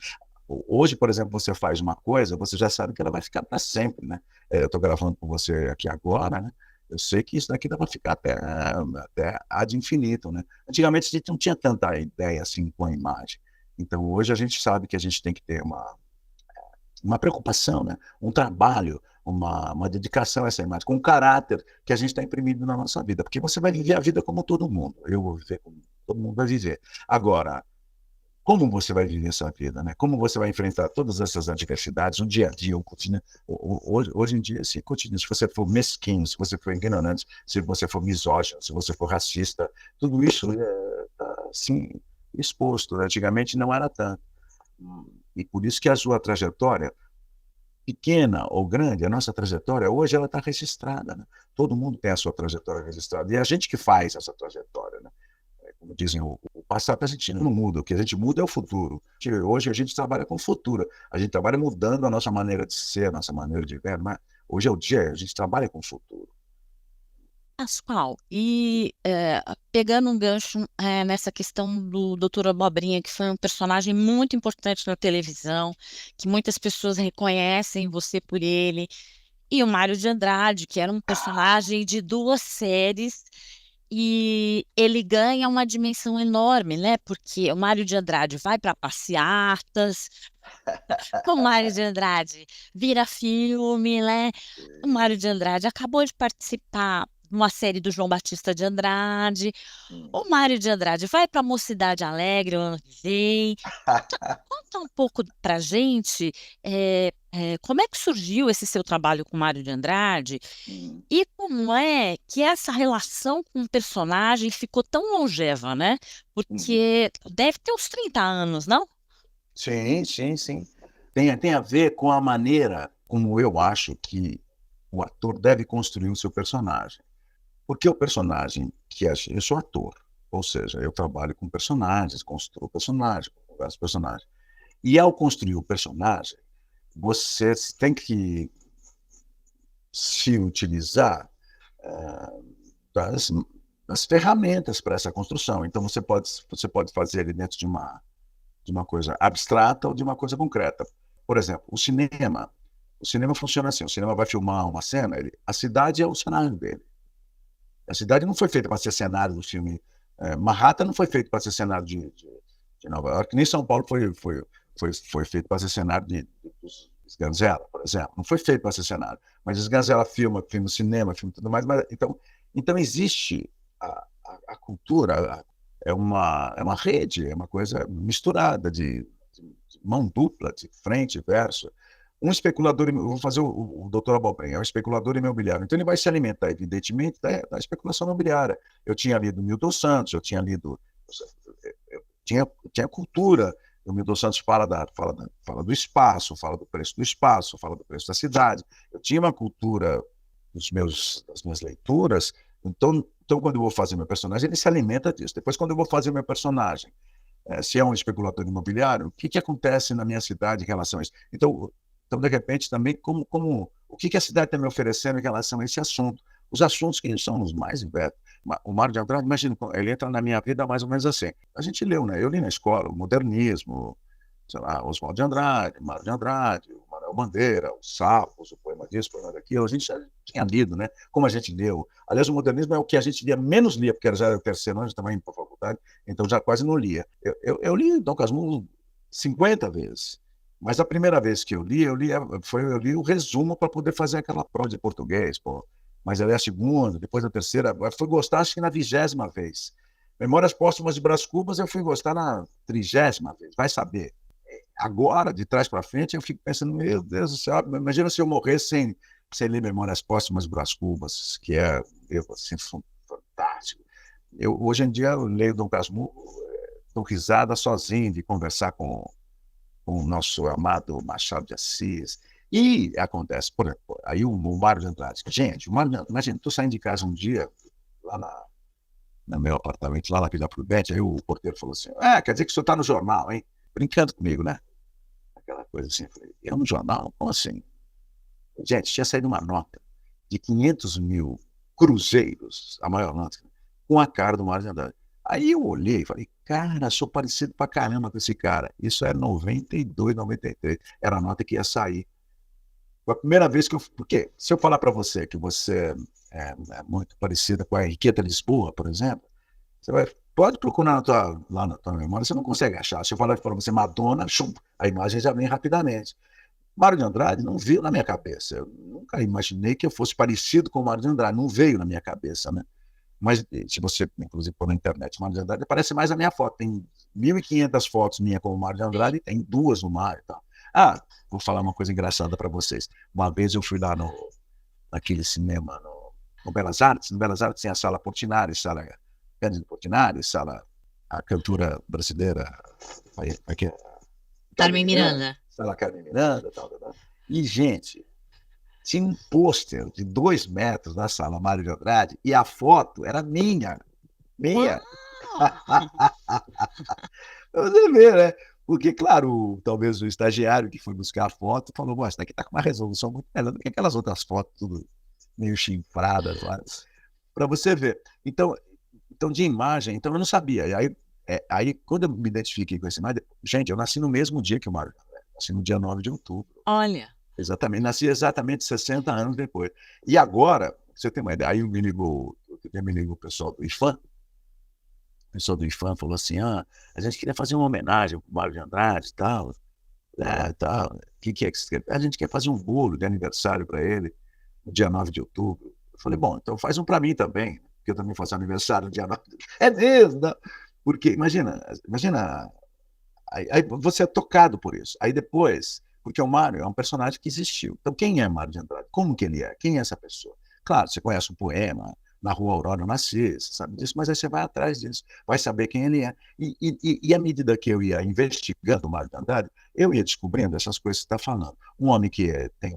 Hoje, por exemplo, você faz uma coisa, você já sabe que ela vai ficar para sempre, né? Eu estou gravando com você aqui agora, né? Eu sei que isso daqui dá para ficar até ad infinito, né? Antigamente a gente não tinha tanta ideia assim com a imagem. Então hoje a gente sabe que a gente tem que ter uma preocupação, né? Um trabalho, uma dedicação a essa imagem, com um caráter que a gente está imprimindo na nossa vida, porque você vai viver a vida como todo mundo. Eu vou viver como todo mundo vai viver. Agora, como você vai viver essa vida, né? Como você vai enfrentar todas essas adversidades no dia a dia, hoje em dia, assim, cotidiano. Se você for mesquinho, se você for ignorante, se você for misógino, se você for racista, tudo isso está, assim, exposto. Antigamente não era tanto. E por isso que a sua trajetória, pequena ou grande, a nossa trajetória, hoje ela está registrada, né? Todo mundo tem a sua trajetória registrada. E é a gente que faz essa trajetória, né? Como dizem, o passado a gente não muda, o que a gente muda é o futuro. Hoje a gente trabalha com o futuro, a gente trabalha mudando a nossa maneira de ser, a nossa maneira de ver, mas hoje é o dia, a gente trabalha com o futuro. Pascoal, e pegando um gancho nessa questão do Dr. Abobrinha, que foi um personagem muito importante na televisão, que muitas pessoas reconhecem você por ele, e o Mário de Andrade, que era um personagem de 2 séries, e ele ganha uma dimensão enorme, né? Porque o Mário de Andrade vai para passeatas, o Mário de Andrade vira filme, né? O Mário de Andrade acabou de participar de uma série do João Batista de Andrade. O Mário de Andrade vai para Mocidade Alegre o ano que vem. Então, conta um pouco pra gente como é que surgiu esse seu trabalho com o Mário de Andrade e como é que essa relação com o personagem ficou tão longeva, né? Porque deve ter uns 30 anos, não? Sim, sim, sim. Tem a ver com a maneira como eu acho que o ator deve construir o seu personagem. Porque o personagem eu sou ator, ou seja, eu trabalho com personagens, construo personagens, converso personagens. E ao construir o personagem, você tem que se utilizar das, das ferramentas para essa construção. Então você pode fazer ele dentro de uma coisa abstrata ou de uma coisa concreta. Por exemplo, o cinema funciona assim, o cinema vai filmar uma cena, a cidade é o cenário dele. A cidade não foi feita para ser cenário do filme. Manhattan não foi feito para ser cenário de Nova York, nem São Paulo foi feito para ser cenário de Sganzella, por exemplo. Não foi feito para ser cenário. Mas Sganzella filma cinema, filma tudo mais. Então existe a cultura, é uma rede, é uma coisa misturada de mão dupla, de frente e verso. Um especulador, vou fazer o doutor Abobrinha, é um especulador imobiliário. Então ele vai se alimentar, evidentemente, da especulação imobiliária. Eu tinha lido Milton Santos, eu tinha cultura. O Milton Santos fala do espaço, fala do preço do espaço, fala do preço da cidade. Eu tinha uma cultura das minhas leituras. Então, quando eu vou fazer meu personagem, ele se alimenta disso. Depois, quando eu vou fazer meu personagem, se é um especulador imobiliário, o que acontece na minha cidade em relação a isso? Então, de repente, também, o que a cidade está me oferecendo em relação a esse assunto? Os assuntos que são os mais diversos. O Mário de Andrade, imagina, ele entra na minha vida mais ou menos assim. A gente leu, né? Eu li na escola o modernismo, sei lá, Oswald de Andrade, Mário de Andrade, o Manuel Bandeira, os Sapos, o poema disso, o poema daquilo. A gente já tinha lido, né? Como a gente leu. Aliás, o modernismo é o que a gente menos lia, porque já era o terceiro ano, também para a faculdade, então já quase não lia. Eu li Dom Casmurro 50 vezes. Mas a primeira vez que eu li o resumo para poder fazer aquela prova de português, pô. Mas ela é a segunda, depois a terceira, fui gostar acho que na 20ª vez. Memórias Póstumas de Brás Cubas eu fui gostar na 30ª vez, vai saber. Agora, de trás para frente, eu fico pensando, meu Deus do céu, imagina se eu morresse sem ler Memórias Póstumas de Brás Cubas, que é assim, fantástico. Hoje em dia eu leio Dom Casmurro, dou risada sozinho de conversar com o nosso amado Machado de Assis. E acontece, por exemplo, aí o Mário de Andrade. Gente, imagina, estou saindo de casa um dia, lá no meu apartamento, lá na Vila Prudente, aí o porteiro falou assim, quer dizer que o senhor está no jornal, hein? Brincando comigo, né? Aquela coisa assim, eu falei, eu no jornal? Como assim? Gente, tinha saído uma nota de 500 mil cruzeiros, a maior nota, com a cara do Mário de Andrade. Aí eu olhei e falei, cara, sou parecido pra caramba com esse cara. Isso era 92, 93. Era a nota que ia sair. Foi a primeira vez que porque se eu falar para você que você é muito parecida com a Henriqueta Lisboa, por exemplo, pode procurar lá na tua memória, você não consegue achar. Se eu falar para você Madonna, a imagem já vem rapidamente. Mário de Andrade não veio na minha cabeça. Eu nunca imaginei que eu fosse parecido com o Mário de Andrade. Não veio na minha cabeça, né? Mas se você, inclusive, pôr na internet Mário de Andrade, aparece mais a minha foto. Tem 1.500 fotos minhas com o Mário de Andrade e tem 2 no Mário e tal. Vou falar uma coisa engraçada para vocês. Uma vez eu fui lá naquele cinema, no Belas Artes. No Belas Artes tem a Sala Portinari, Sala Cândido Portinari, a cantora brasileira, Carmen Miranda. Sala Carmen Miranda, tal. E, gente, tinha um pôster de 2 metros na sala Mário de Andrade e a foto era minha. Minha. Você vê, né? Porque, claro, talvez o estagiário que foi buscar a foto falou: "Pô, essa daqui tá com uma resolução muito melhor do que aquelas outras fotos, tudo meio chinfradas lá." Para você ver. Então, de imagem, então eu não sabia. E aí, quando eu me identifiquei com essa imagem, gente, eu nasci no mesmo dia que o Mário. Nasci no dia 9 de outubro. Olha, Exatamente, nasci exatamente 60 anos depois. E agora, pra você tem uma ideia, aí me ligou o pessoal do IFAM. O pessoal do IFAM falou assim: a gente queria fazer uma homenagem para o Mário de Andrade e tal. Tal. O que é que você quer? A gente quer fazer um bolo de aniversário para ele, no dia 9 de outubro. Eu falei: bom, então faz um para mim também, porque eu também faço aniversário no dia 9 de outubro. É mesmo? Não? Porque, imagina, aí você é tocado por isso. Aí depois, porque o Mário é um personagem que existiu. Então, quem é Mário de Andrade? Como que ele é? Quem é essa pessoa? Claro, você conhece o poema, Na Rua Aurora eu nasci, você sabe disso, mas aí você vai atrás disso, vai saber quem ele é. E à medida que eu ia investigando o Mário de Andrade, eu ia descobrindo essas coisas que você está falando. Um homem que tem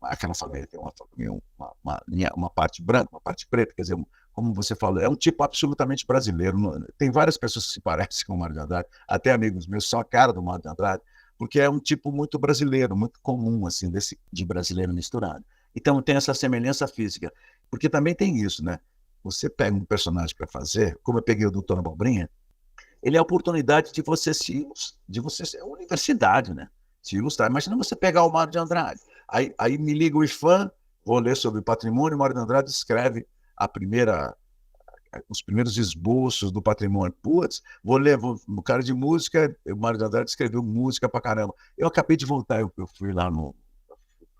aquela família tem uma parte branca, uma parte preta, quer dizer, como você falou, é um tipo absolutamente brasileiro. Tem várias pessoas que se parecem com o Mário de Andrade, até amigos meus são a cara do Mário de Andrade, porque é um tipo muito brasileiro, muito comum, assim, de brasileiro misturado. Então tem essa semelhança física, porque também tem isso, né? Você pega um personagem para fazer, como eu peguei o Doutor Abobrinha, ele é a oportunidade de você ser universidade, né? Se ilustrar. Imagina você pegar o Mário de Andrade. Aí me liga o IFAM, vou ler sobre patrimônio, o Mário de Andrade escreve os primeiros esboços do patrimônio. Putz, o cara de música, o Mário de Andrade escreveu música pra caramba. Eu acabei de voltar, eu fui lá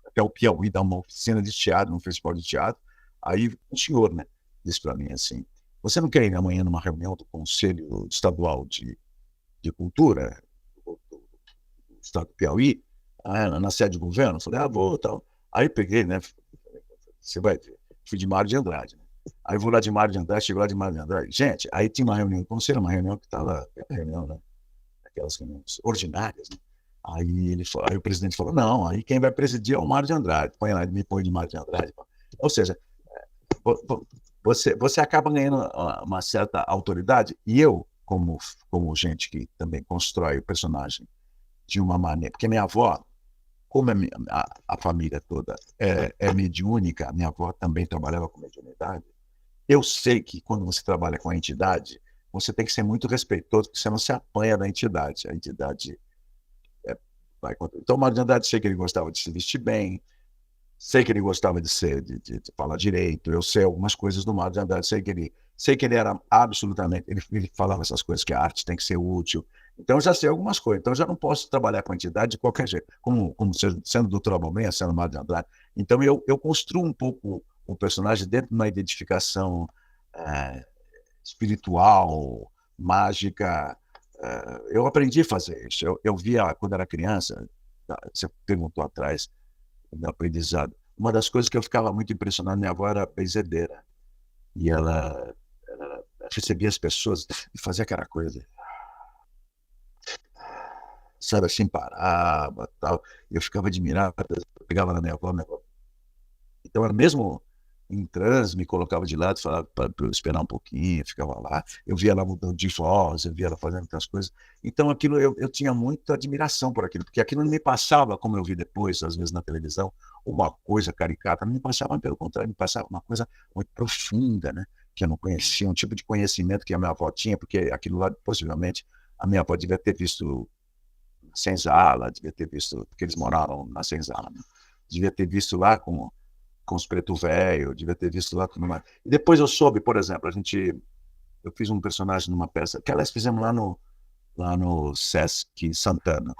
até o Piauí dar uma oficina de teatro, num festival de teatro. Aí um senhor, né, disse para mim assim: você não quer ir amanhã numa reunião do Conselho Estadual de Cultura do Estado do Piauí, na sede do governo? Eu falei: vou, tal. Aí peguei, né, você vai ver, fui de Mário de Andrade, né? Aí vou lá de Mário de Andrade, chego lá de Mário de Andrade. Gente, aí tinha uma reunião do Conselho, uma reunião que estava, reunião, né, aquelas reuniões ordinárias, né? Aí o presidente falou: não, aí quem vai presidir é o Mário de Andrade. Põe lá, me põe de Mário de Andrade. Ou seja, você acaba ganhando uma certa autoridade, e eu, como gente que também constrói o personagem de uma maneira, porque minha avó, como a família toda é mediúnica, a minha avó também trabalhava com mediunidade, eu sei que quando você trabalha com a entidade, você tem que ser muito respeitoso, porque você não se apanha da entidade. A entidade vai contra. Então, o Mário de Andrade, sei que ele gostava de se vestir bem, sei que ele gostava de falar direito, eu sei algumas coisas do Mário de Andrade, sei que ele era absolutamente, ele falava essas coisas, que a arte tem que ser útil. Então, eu já sei algumas coisas. Então, eu já não posso trabalhar com a entidade de qualquer jeito, como sendo doutor Abobrinha, sendo Mário de Andrade. Então, eu construo um pouco o personagem dentro de uma identificação espiritual, mágica. Eu aprendi a fazer isso. Eu via, quando era criança, você perguntou atrás, no aprendizado, uma das coisas que eu ficava muito impressionado, minha avó era benzedeira, e ela recebia as pessoas e fazia aquela coisa, sabe, assim, parava, tal, e eu ficava admirado, eu pegava na minha avó. Então, era mesmo em transe, me colocava de lado, falava para eu esperar um pouquinho, ficava lá. Eu via ela mudando de voz, eu via ela fazendo outras coisas. Então, aquilo, eu tinha muita admiração por aquilo, porque aquilo não me passava, como eu vi depois, às vezes na televisão, uma coisa caricata, não me passava, pelo contrário, me passava uma coisa muito profunda, né? Que eu não conhecia, um tipo de conhecimento que a minha avó tinha, porque aquilo lá, possivelmente, a minha avó devia ter visto na Senzala, devia ter visto, porque eles moravam na Senzala, né? Devia ter visto lá com os preto velho, devia ter visto lá tudo mais. E depois eu soube, por exemplo, eu fiz um personagem numa peça, que aliás fizemos lá no Sesc Santana,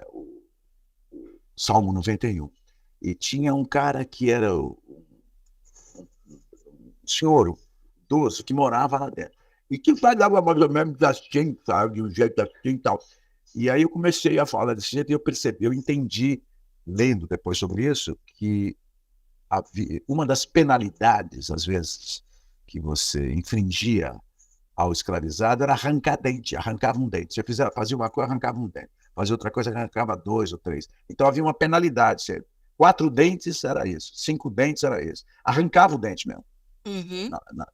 o Salmo 91. E tinha um cara que era um senhor idoso que morava lá dentro. E que falava mais ou menos assim, sabe, de um jeito assim e tal. E aí eu comecei a falar desse jeito e eu entendi, lendo depois sobre isso, que uma das penalidades, às vezes, que você infringia ao escravizado era arrancar dente, arrancava um dente. Você fazia uma coisa, arrancava um dente. fazia outra coisa, arrancava 2 ou 3. Então havia uma penalidade. 4 dentes era isso, 5 dentes era isso. Arrancava o dente mesmo,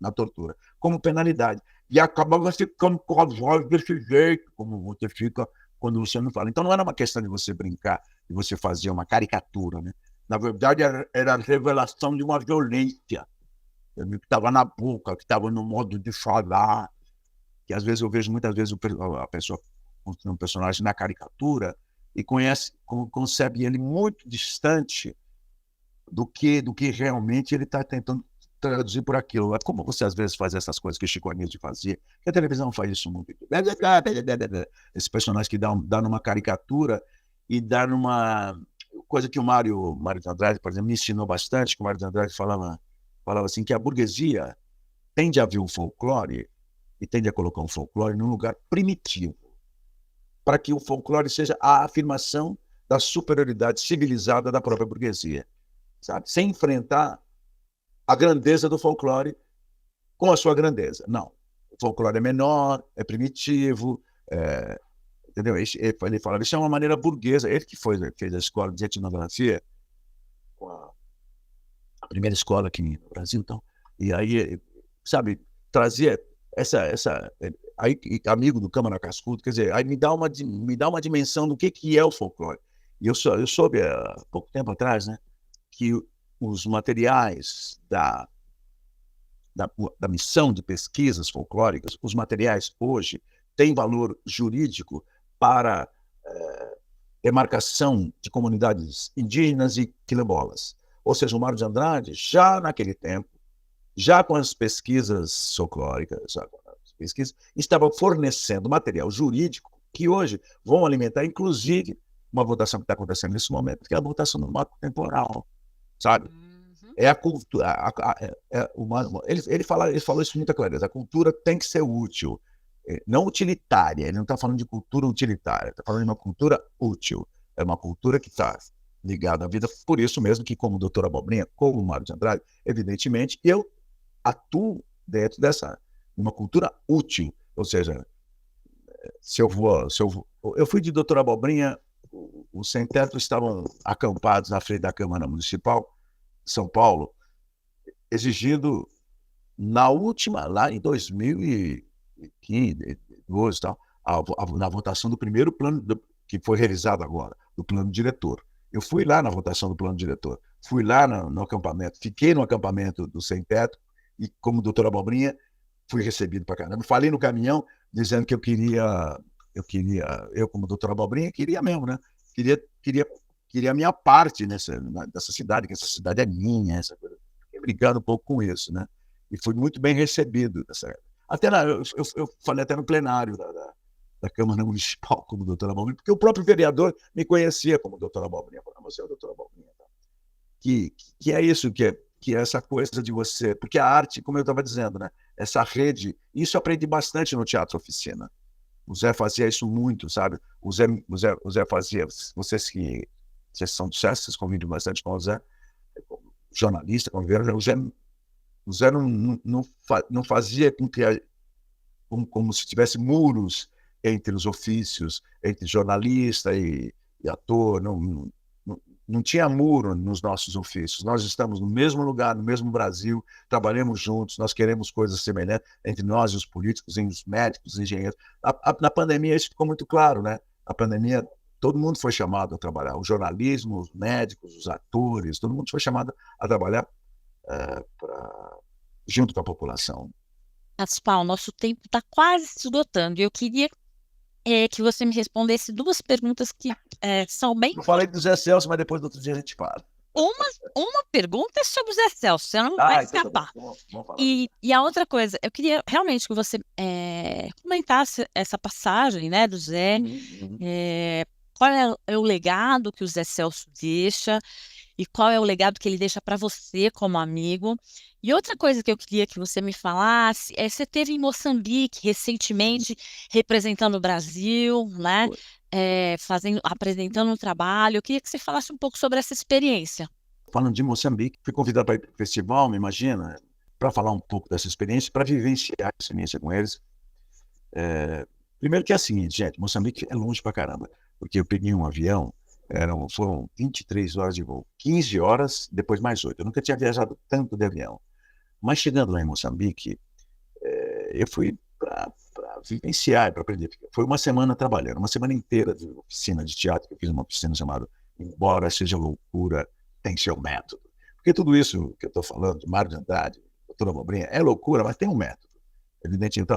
na tortura, como penalidade. E acabava ficando com a voz desse jeito, como você fica quando você não fala. Então não era uma questão de você brincar, de você fazer uma caricatura, né? Na verdade, era a revelação de uma violência que estava na boca, que estava no modo de falar, que às vezes eu vejo muitas vezes a pessoa construindo um personagem na caricatura e concebe ele muito distante do que realmente ele está tentando traduzir por aquilo. Como você às vezes faz essas coisas que o Chico Anísio fazia, que a televisão faz isso muito. Esse personagem que dá numa caricatura e dá numa coisa que o Mário de Andrade, por exemplo, me ensinou bastante, que o Mário de Andrade falava assim, que a burguesia tende a ver o folclore e tende a colocar o folclore num lugar primitivo, para que o folclore seja a afirmação da superioridade civilizada da própria burguesia, sabe? Sem enfrentar a grandeza do folclore com a sua grandeza. Não. O folclore é menor, é primitivo, entendeu? Ele fala, isso é uma maneira burguesa. Ele que fez a escola de etnografia, a primeira escola aqui no Brasil, então, e aí, sabe, trazia aí, amigo do Câmara Cascudo, quer dizer, aí me dá uma dimensão do que é o folclore. E eu soube há pouco tempo atrás, né, que os materiais da missão de pesquisas folclóricas, os materiais hoje têm valor jurídico para demarcação de comunidades indígenas e quilombolas. Ou seja, o Mário de Andrade, já naquele tempo, já com as pesquisas folclóricas, estava fornecendo material jurídico que hoje vão alimentar, inclusive, uma votação que está acontecendo nesse momento, que é a votação do marco temporal, sabe? É a cultura. Ele falou isso com muita clareza. A cultura tem que ser útil, não utilitária. Ele não está falando de cultura utilitária, está falando de uma cultura útil. É uma cultura que está ligada à vida. Por isso mesmo que, como o doutor Abobrinha, como o Mário de Andrade, evidentemente, eu atuo dentro uma cultura útil. Ou seja, eu fui de doutor Abobrinha, os sem-teto estavam acampados na frente da Câmara Municipal de São Paulo, exigindo, na última, lá em 2015, tal, na votação do primeiro plano, que foi realizado agora, do plano diretor. Eu fui lá na votação do plano diretor, fui lá no acampamento, fiquei no acampamento do sem-teto e, como doutor Abobrinha, fui recebido para caramba. Falei no caminhão dizendo que eu como doutor Abobrinha, queria mesmo, né? Queria a minha parte dessa cidade, que essa cidade é minha, essa coisa. Fiquei brincando um pouco com isso, né? E fui muito bem recebido. Eu falei até no plenário da Câmara Municipal como doutor Abobrinha, porque o próprio vereador me conhecia como doutor Abobrinha. Falei, você é o doutor Abobrinha. Tá? Que é isso, que é essa coisa de você... Porque a arte, como eu estava dizendo, né? Essa rede... Isso eu aprendi bastante no Teatro Oficina. O Zé fazia isso muito, sabe? O Zé fazia... Vocês são do SESC, vocês convivem bastante com o Zé, jornalista, conviveram. O Zé não fazia como se tivesse muros entre os ofícios, entre jornalista e ator. Não tinha muro nos nossos ofícios. Nós estamos no mesmo lugar, no mesmo Brasil, trabalhamos juntos, nós queremos coisas semelhantes entre nós e os políticos, os médicos, os engenheiros. Na pandemia isso ficou muito claro, né? Na pandemia todo mundo foi chamado a trabalhar, o jornalismo, os médicos, os atores, todo mundo foi chamado a trabalhar junto com a população. Aspal, nosso tempo está quase se esgotando. Eu queria que você me respondesse 2 perguntas que são bem... Eu falei do Zé Celso, mas depois do outro dia a gente fala. Uma pergunta é sobre o Zé Celso, você não vai escapar. Então vamos falar. E a outra coisa, eu queria realmente que você comentasse essa passagem, né, do Zé, qual é o legado que o Zé Celso deixa e qual é o legado que ele deixa para você como amigo. E outra coisa que eu queria que você me falasse você esteve em Moçambique recentemente, representando o Brasil, né? Apresentando um trabalho. Eu queria que você falasse um pouco sobre essa experiência. Falando de Moçambique, fui convidado para ir para o festival, me imagina, para falar um pouco dessa experiência, para vivenciar a experiência com eles. Primeiro que é o seguinte, gente, Moçambique é longe pra caramba. porque eu peguei um avião, foram 23 horas de voo, 15 horas, depois mais 8. Eu nunca tinha viajado tanto de avião. Mas chegando lá em Moçambique, eu fui para vivenciar, para aprender. Foi uma semana trabalhando, uma semana inteira de oficina de teatro, que eu fiz uma oficina chamada Embora Seja Loucura, Tem Seu Método. Porque tudo isso que eu estou falando, de Mário de Andrade, Doutora Abobrinha, é loucura, mas tem um método. Evidentemente,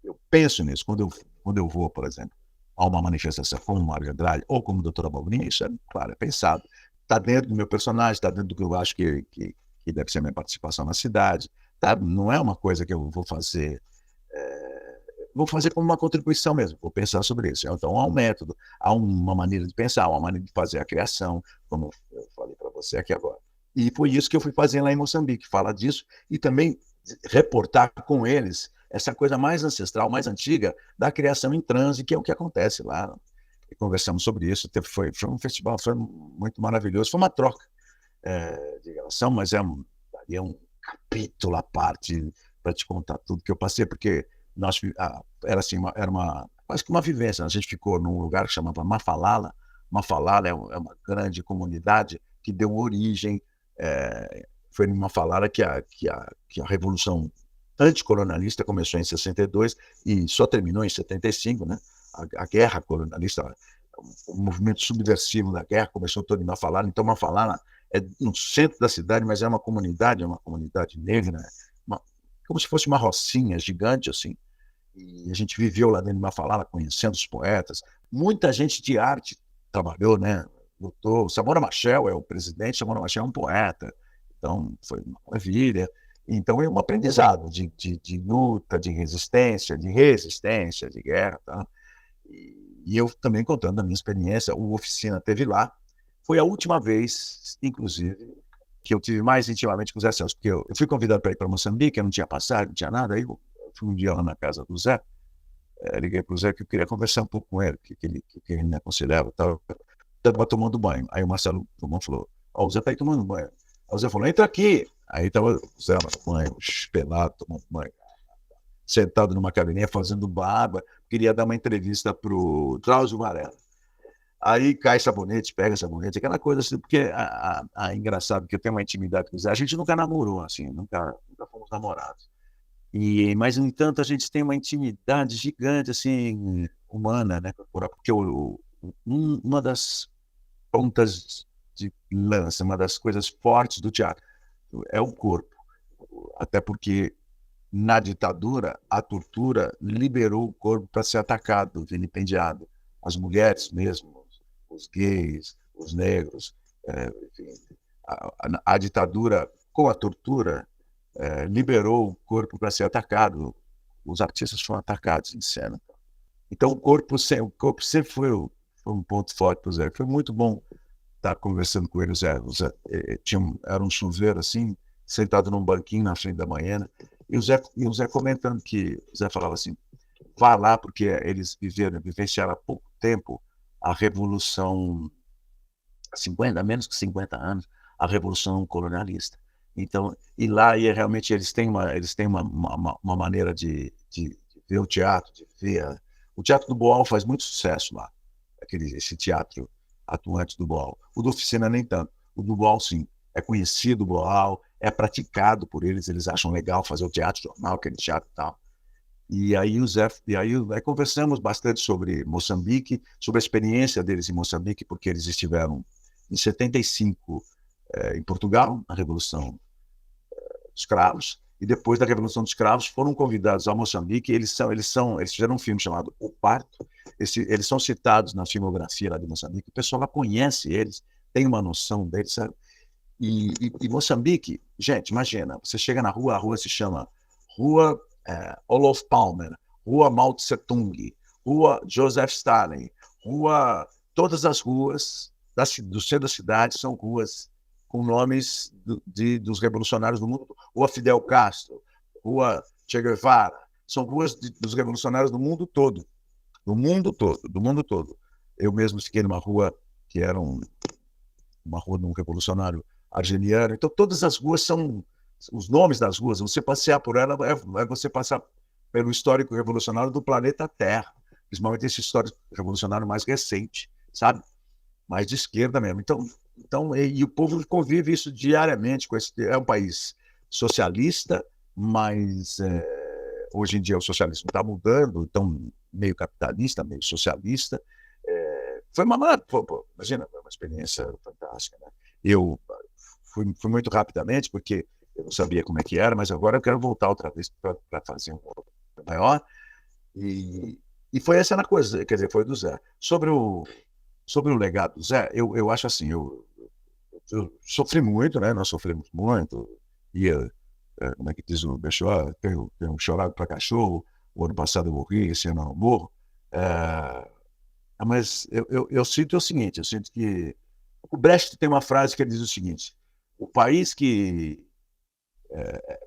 eu penso nisso. Quando eu vou, por exemplo, a uma manifestação como Mário de Andrade ou como Doutora Abobrinha, isso é, claro, é pensado. Está dentro do meu personagem, está dentro do que eu acho que deve ser a minha participação na cidade. Tá? Não é uma coisa que eu vou fazer como uma contribuição mesmo, vou pensar sobre isso. Então, há um método, há uma maneira de pensar, uma maneira de fazer a criação, como eu falei para você aqui agora. E foi isso que eu fui fazer lá em Moçambique, falar disso e também reportar com eles essa coisa mais ancestral, mais antiga da criação em transe, que é o que acontece lá. E conversamos sobre isso, foi um festival, foi muito maravilhoso, foi uma troca de relação, mas daria um capítulo à parte para te contar tudo que eu passei, porque era assim, quase que uma vivência. A gente ficou num lugar que chamava Mafalala. Mafalala é uma grande comunidade que deu origem, foi em Mafalala que a Revolução Anticolonialista começou em 62 e só terminou em 75, né? A guerra colonialista, o movimento subversivo da guerra começou todo em Mafalala. Então, Mafalala é no centro da cidade, mas é uma comunidade negra, como se fosse uma rocinha gigante, assim. E a gente viveu lá dentro de Mafalala, conhecendo os poetas. Muita gente de arte trabalhou, né? Lutou. Samora Machel é o presidente, Samora Machel é um poeta. Então, foi uma maravilha. Então, é um aprendizado de luta, de resistência, de guerra. Tá? E eu também contando a minha experiência, o Oficina teve lá. Foi a última vez, inclusive, que eu tive mais intimamente com o Zé Celso, porque eu fui convidado para ir para Moçambique, eu não tinha passagem, não tinha nada, aí eu fui um dia lá na casa do Zé, liguei para o Zé que eu queria conversar um pouco com ele, que ele me aconselhava e tal. Eu estava tomando banho, aí o Marcelo Drummond falou, o Zé está aí tomando banho. Aí o Zé falou, entra aqui. Aí estava o Zé no banho, pelado, tomando banho, sentado numa cabininha, fazendo barba, queria dar uma entrevista para o Drauzio Varela. Aí cai sabonete, pega sabonete, aquela coisa assim, porque engraçado que eu tenho uma intimidade com o Zé. A gente nunca namorou, assim, nunca fomos namorados. Mas, no entanto, a gente tem uma intimidade gigante, assim, humana, né? Porque uma das pontas de lança, uma das coisas fortes do teatro é o corpo. Até porque, na ditadura, a tortura liberou o corpo para ser atacado, vilipendiado. As mulheres mesmo, os gays, os negros, enfim, a ditadura, com a tortura, liberou o corpo para ser atacado. Os artistas foram atacados em cena. Então, o corpo sempre foi um ponto forte para o Zé. Foi muito bom estar conversando com ele. O Zé era um chuveiro assim, sentado num banquinho na frente da banheira, e o Zé comentando que o Zé falava assim, vá lá, porque eles vivenciaram há pouco tempo a Revolução, menos que 50 anos, a Revolução Colonialista. Então, e lá realmente eles têm uma maneira de ver o teatro, de ver. O Teatro do Boal faz muito sucesso lá, esse teatro atuante do Boal. O do Oficina nem tanto. O do Boal, sim, é conhecido o Boal, é praticado por eles acham legal fazer o teatro jornal, aquele teatro e tal. E aí conversamos bastante sobre Moçambique, sobre a experiência deles em Moçambique, porque eles estiveram em 75 em Portugal, na Revolução dos Cravos, e depois da Revolução dos Cravos foram convidados a Moçambique. Eles fizeram um filme chamado O Parto. Eles são citados na filmografia lá de Moçambique. O pessoal lá conhece eles, tem uma noção deles, sabe? E Moçambique, gente, imagina, você chega na rua, a rua se chama Rua Olof Palme, Rua Mao Tse Tung, Rua Joseph Stalin, todas as ruas do centro da cidade são ruas com nomes dos revolucionários do mundo. Rua Fidel Castro, Rua Che Guevara, são ruas dos revolucionários do mundo todo. Do mundo todo. Eu mesmo fiquei numa rua que era uma rua de um revolucionário argeliano. Então, todas as ruas são os nomes das ruas. Você passear por ela é você passar pelo histórico revolucionário do planeta Terra. principalmente esse histórico revolucionário mais recente, sabe? Mais de esquerda mesmo. Então e o povo convive isso diariamente com esse. É um país socialista, mas hoje em dia o socialismo está mudando, então meio capitalista, meio socialista. Foi imagina, foi uma experiência fantástica, né? Eu fui muito rapidamente, porque eu não sabia como é que era, mas agora eu quero voltar outra vez para fazer um outro maior. E foi essa a coisa, quer dizer, foi do Zé. Sobre o legado do Zé, eu acho assim, eu sofri muito, né? Nós sofremos muito. Como é que diz o Bechó? Tenho chorado para cachorro. O ano passado eu morri, esse ano eu não morro. Mas eu sinto o seguinte, eu sinto que o Brecht tem uma frase que ele diz o seguinte: o país que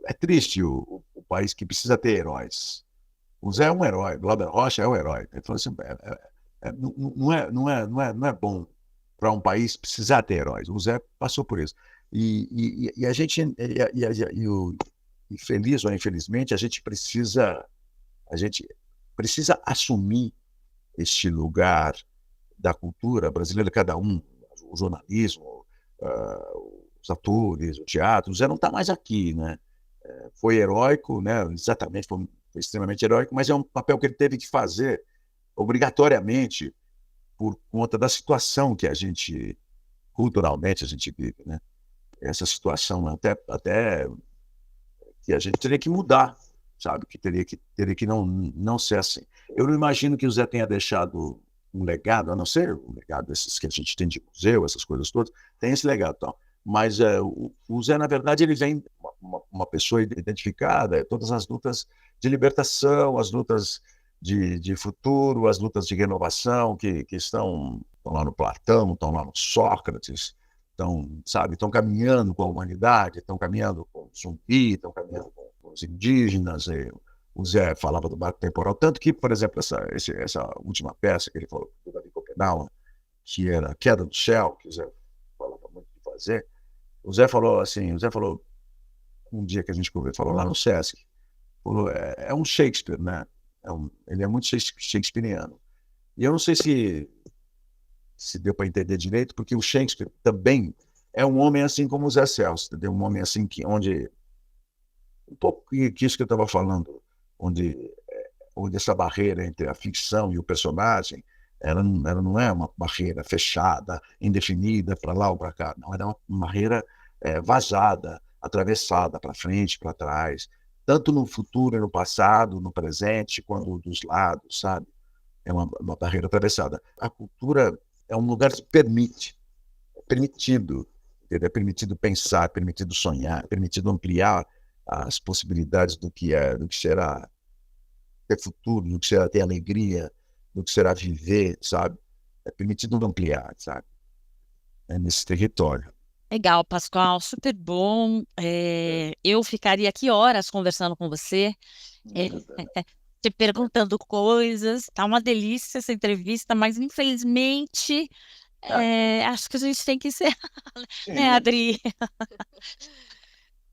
é triste, o país que precisa ter heróis. O Zé é um herói, o Glauber Rocha é um herói. Ele falou assim, não é bom para um país precisar ter heróis. O Zé passou por isso. E a gente, e feliz ou infelizmente, a gente precisa assumir este lugar da cultura brasileira, cada um, o jornalismo, os atores, o teatro. O Zé não está mais aqui, né? Foi heróico, né? Exatamente, foi extremamente heróico, mas é um papel que ele teve que fazer obrigatoriamente por conta da situação que culturalmente, a gente vive, né? Essa situação até que a gente teria que mudar, sabe? Que teria que não ser assim. Eu não imagino que o Zé tenha deixado um legado, a não ser o legado desses que a gente tem de museu, essas coisas todas, tem esse legado, tal. Mas o Zé, na verdade, ele vem uma pessoa identificada, todas as lutas de libertação, as lutas de futuro, as lutas de renovação que estão lá no Platão, estão lá no Sócrates, estão caminhando com a humanidade, estão caminhando com o zumbi, estão caminhando com os indígenas. O Zé falava do marco temporal, tanto que, por exemplo, essa última peça que ele falou do Davi Copenau, que era a Queda do Céu, que o Zé falava muito de fazer, o Zé falou um dia que a gente falou lá no Sesc, falou, é um Shakespeare, né? Ele é muito shakespeariano. E eu não sei se deu para entender direito, porque o Shakespeare também é um homem assim como o Zé Celso, entendeu? Um homem assim onde um pouco que isso que eu estava falando, onde essa barreira entre a ficção e o personagem, ela não é uma barreira fechada, indefinida, para lá ou para cá. Não, ela é uma barreira vazada, atravessada para frente, para trás, tanto no futuro e no passado, no presente, quanto dos lados, sabe? É uma barreira atravessada. A cultura é um lugar que permite, é permitido, entendeu? É permitido pensar, é permitido sonhar, é permitido ampliar as possibilidades do que será ter futuro, do que será ter alegria, do que será viver, sabe? É permitido ampliar, sabe? É nesse território. Legal, Pascoal, super bom. Eu ficaria aqui horas conversando com você, te perguntando coisas. Tá uma delícia essa entrevista, mas infelizmente acho que a gente tem que ser, né, Adri?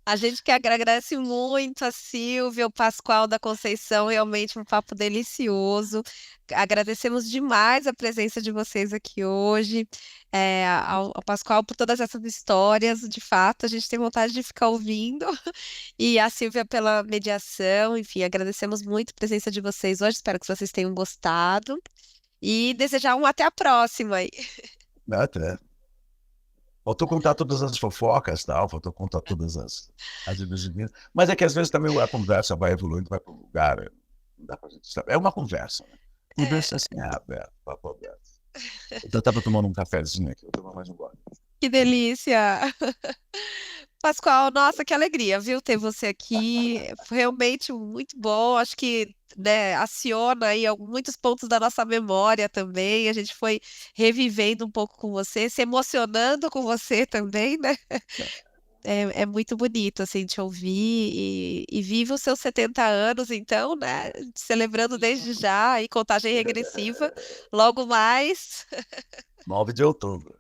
A gente que agradece muito a Silvia, o Pascoal da Conceição, realmente um papo delicioso. Agradecemos demais a presença de vocês aqui hoje, ao Pascoal por todas essas histórias. De fato, a gente tem vontade de ficar ouvindo, e a Silvia pela mediação. Enfim, agradecemos muito a presença de vocês hoje. Espero que vocês tenham gostado e desejar um até a próxima aí. Até. Faltou contar todas as fofocas, tal, faltou contar todas as divergências. Mas é que às vezes também a conversa vai evoluindo, vai para um lugar, não dá pra gente saber. É uma conversa, né? Conversa assim, aberta, papo aberto. Eu estava tomando um cafezinho aqui, vou tomar mais um gole. Que delícia! Pascoal, nossa, que alegria, viu, ter você aqui. Foi realmente muito bom. Acho que, né, aciona aí muitos pontos da nossa memória também. A gente foi revivendo um pouco com você, se emocionando com você também, né? É muito bonito, assim, te ouvir e vive os seus 70 anos, então, né? Celebrando desde já e contagem regressiva. Logo mais, 9 de outubro.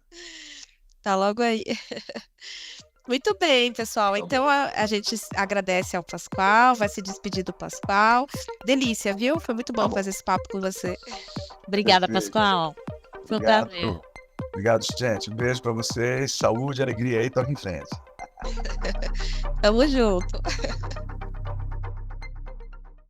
tá logo aí. Muito bem, pessoal. Então a gente agradece ao Pascoal, vai se despedir do Pascoal. Delícia, viu? Foi muito bom fazer esse papo com você. Obrigada, Perfeito. Pascoal. Foi um Obrigado. prazer. Obrigado, gente. Um beijo para vocês. Saúde, alegria aí, toque em frente. Tamo junto.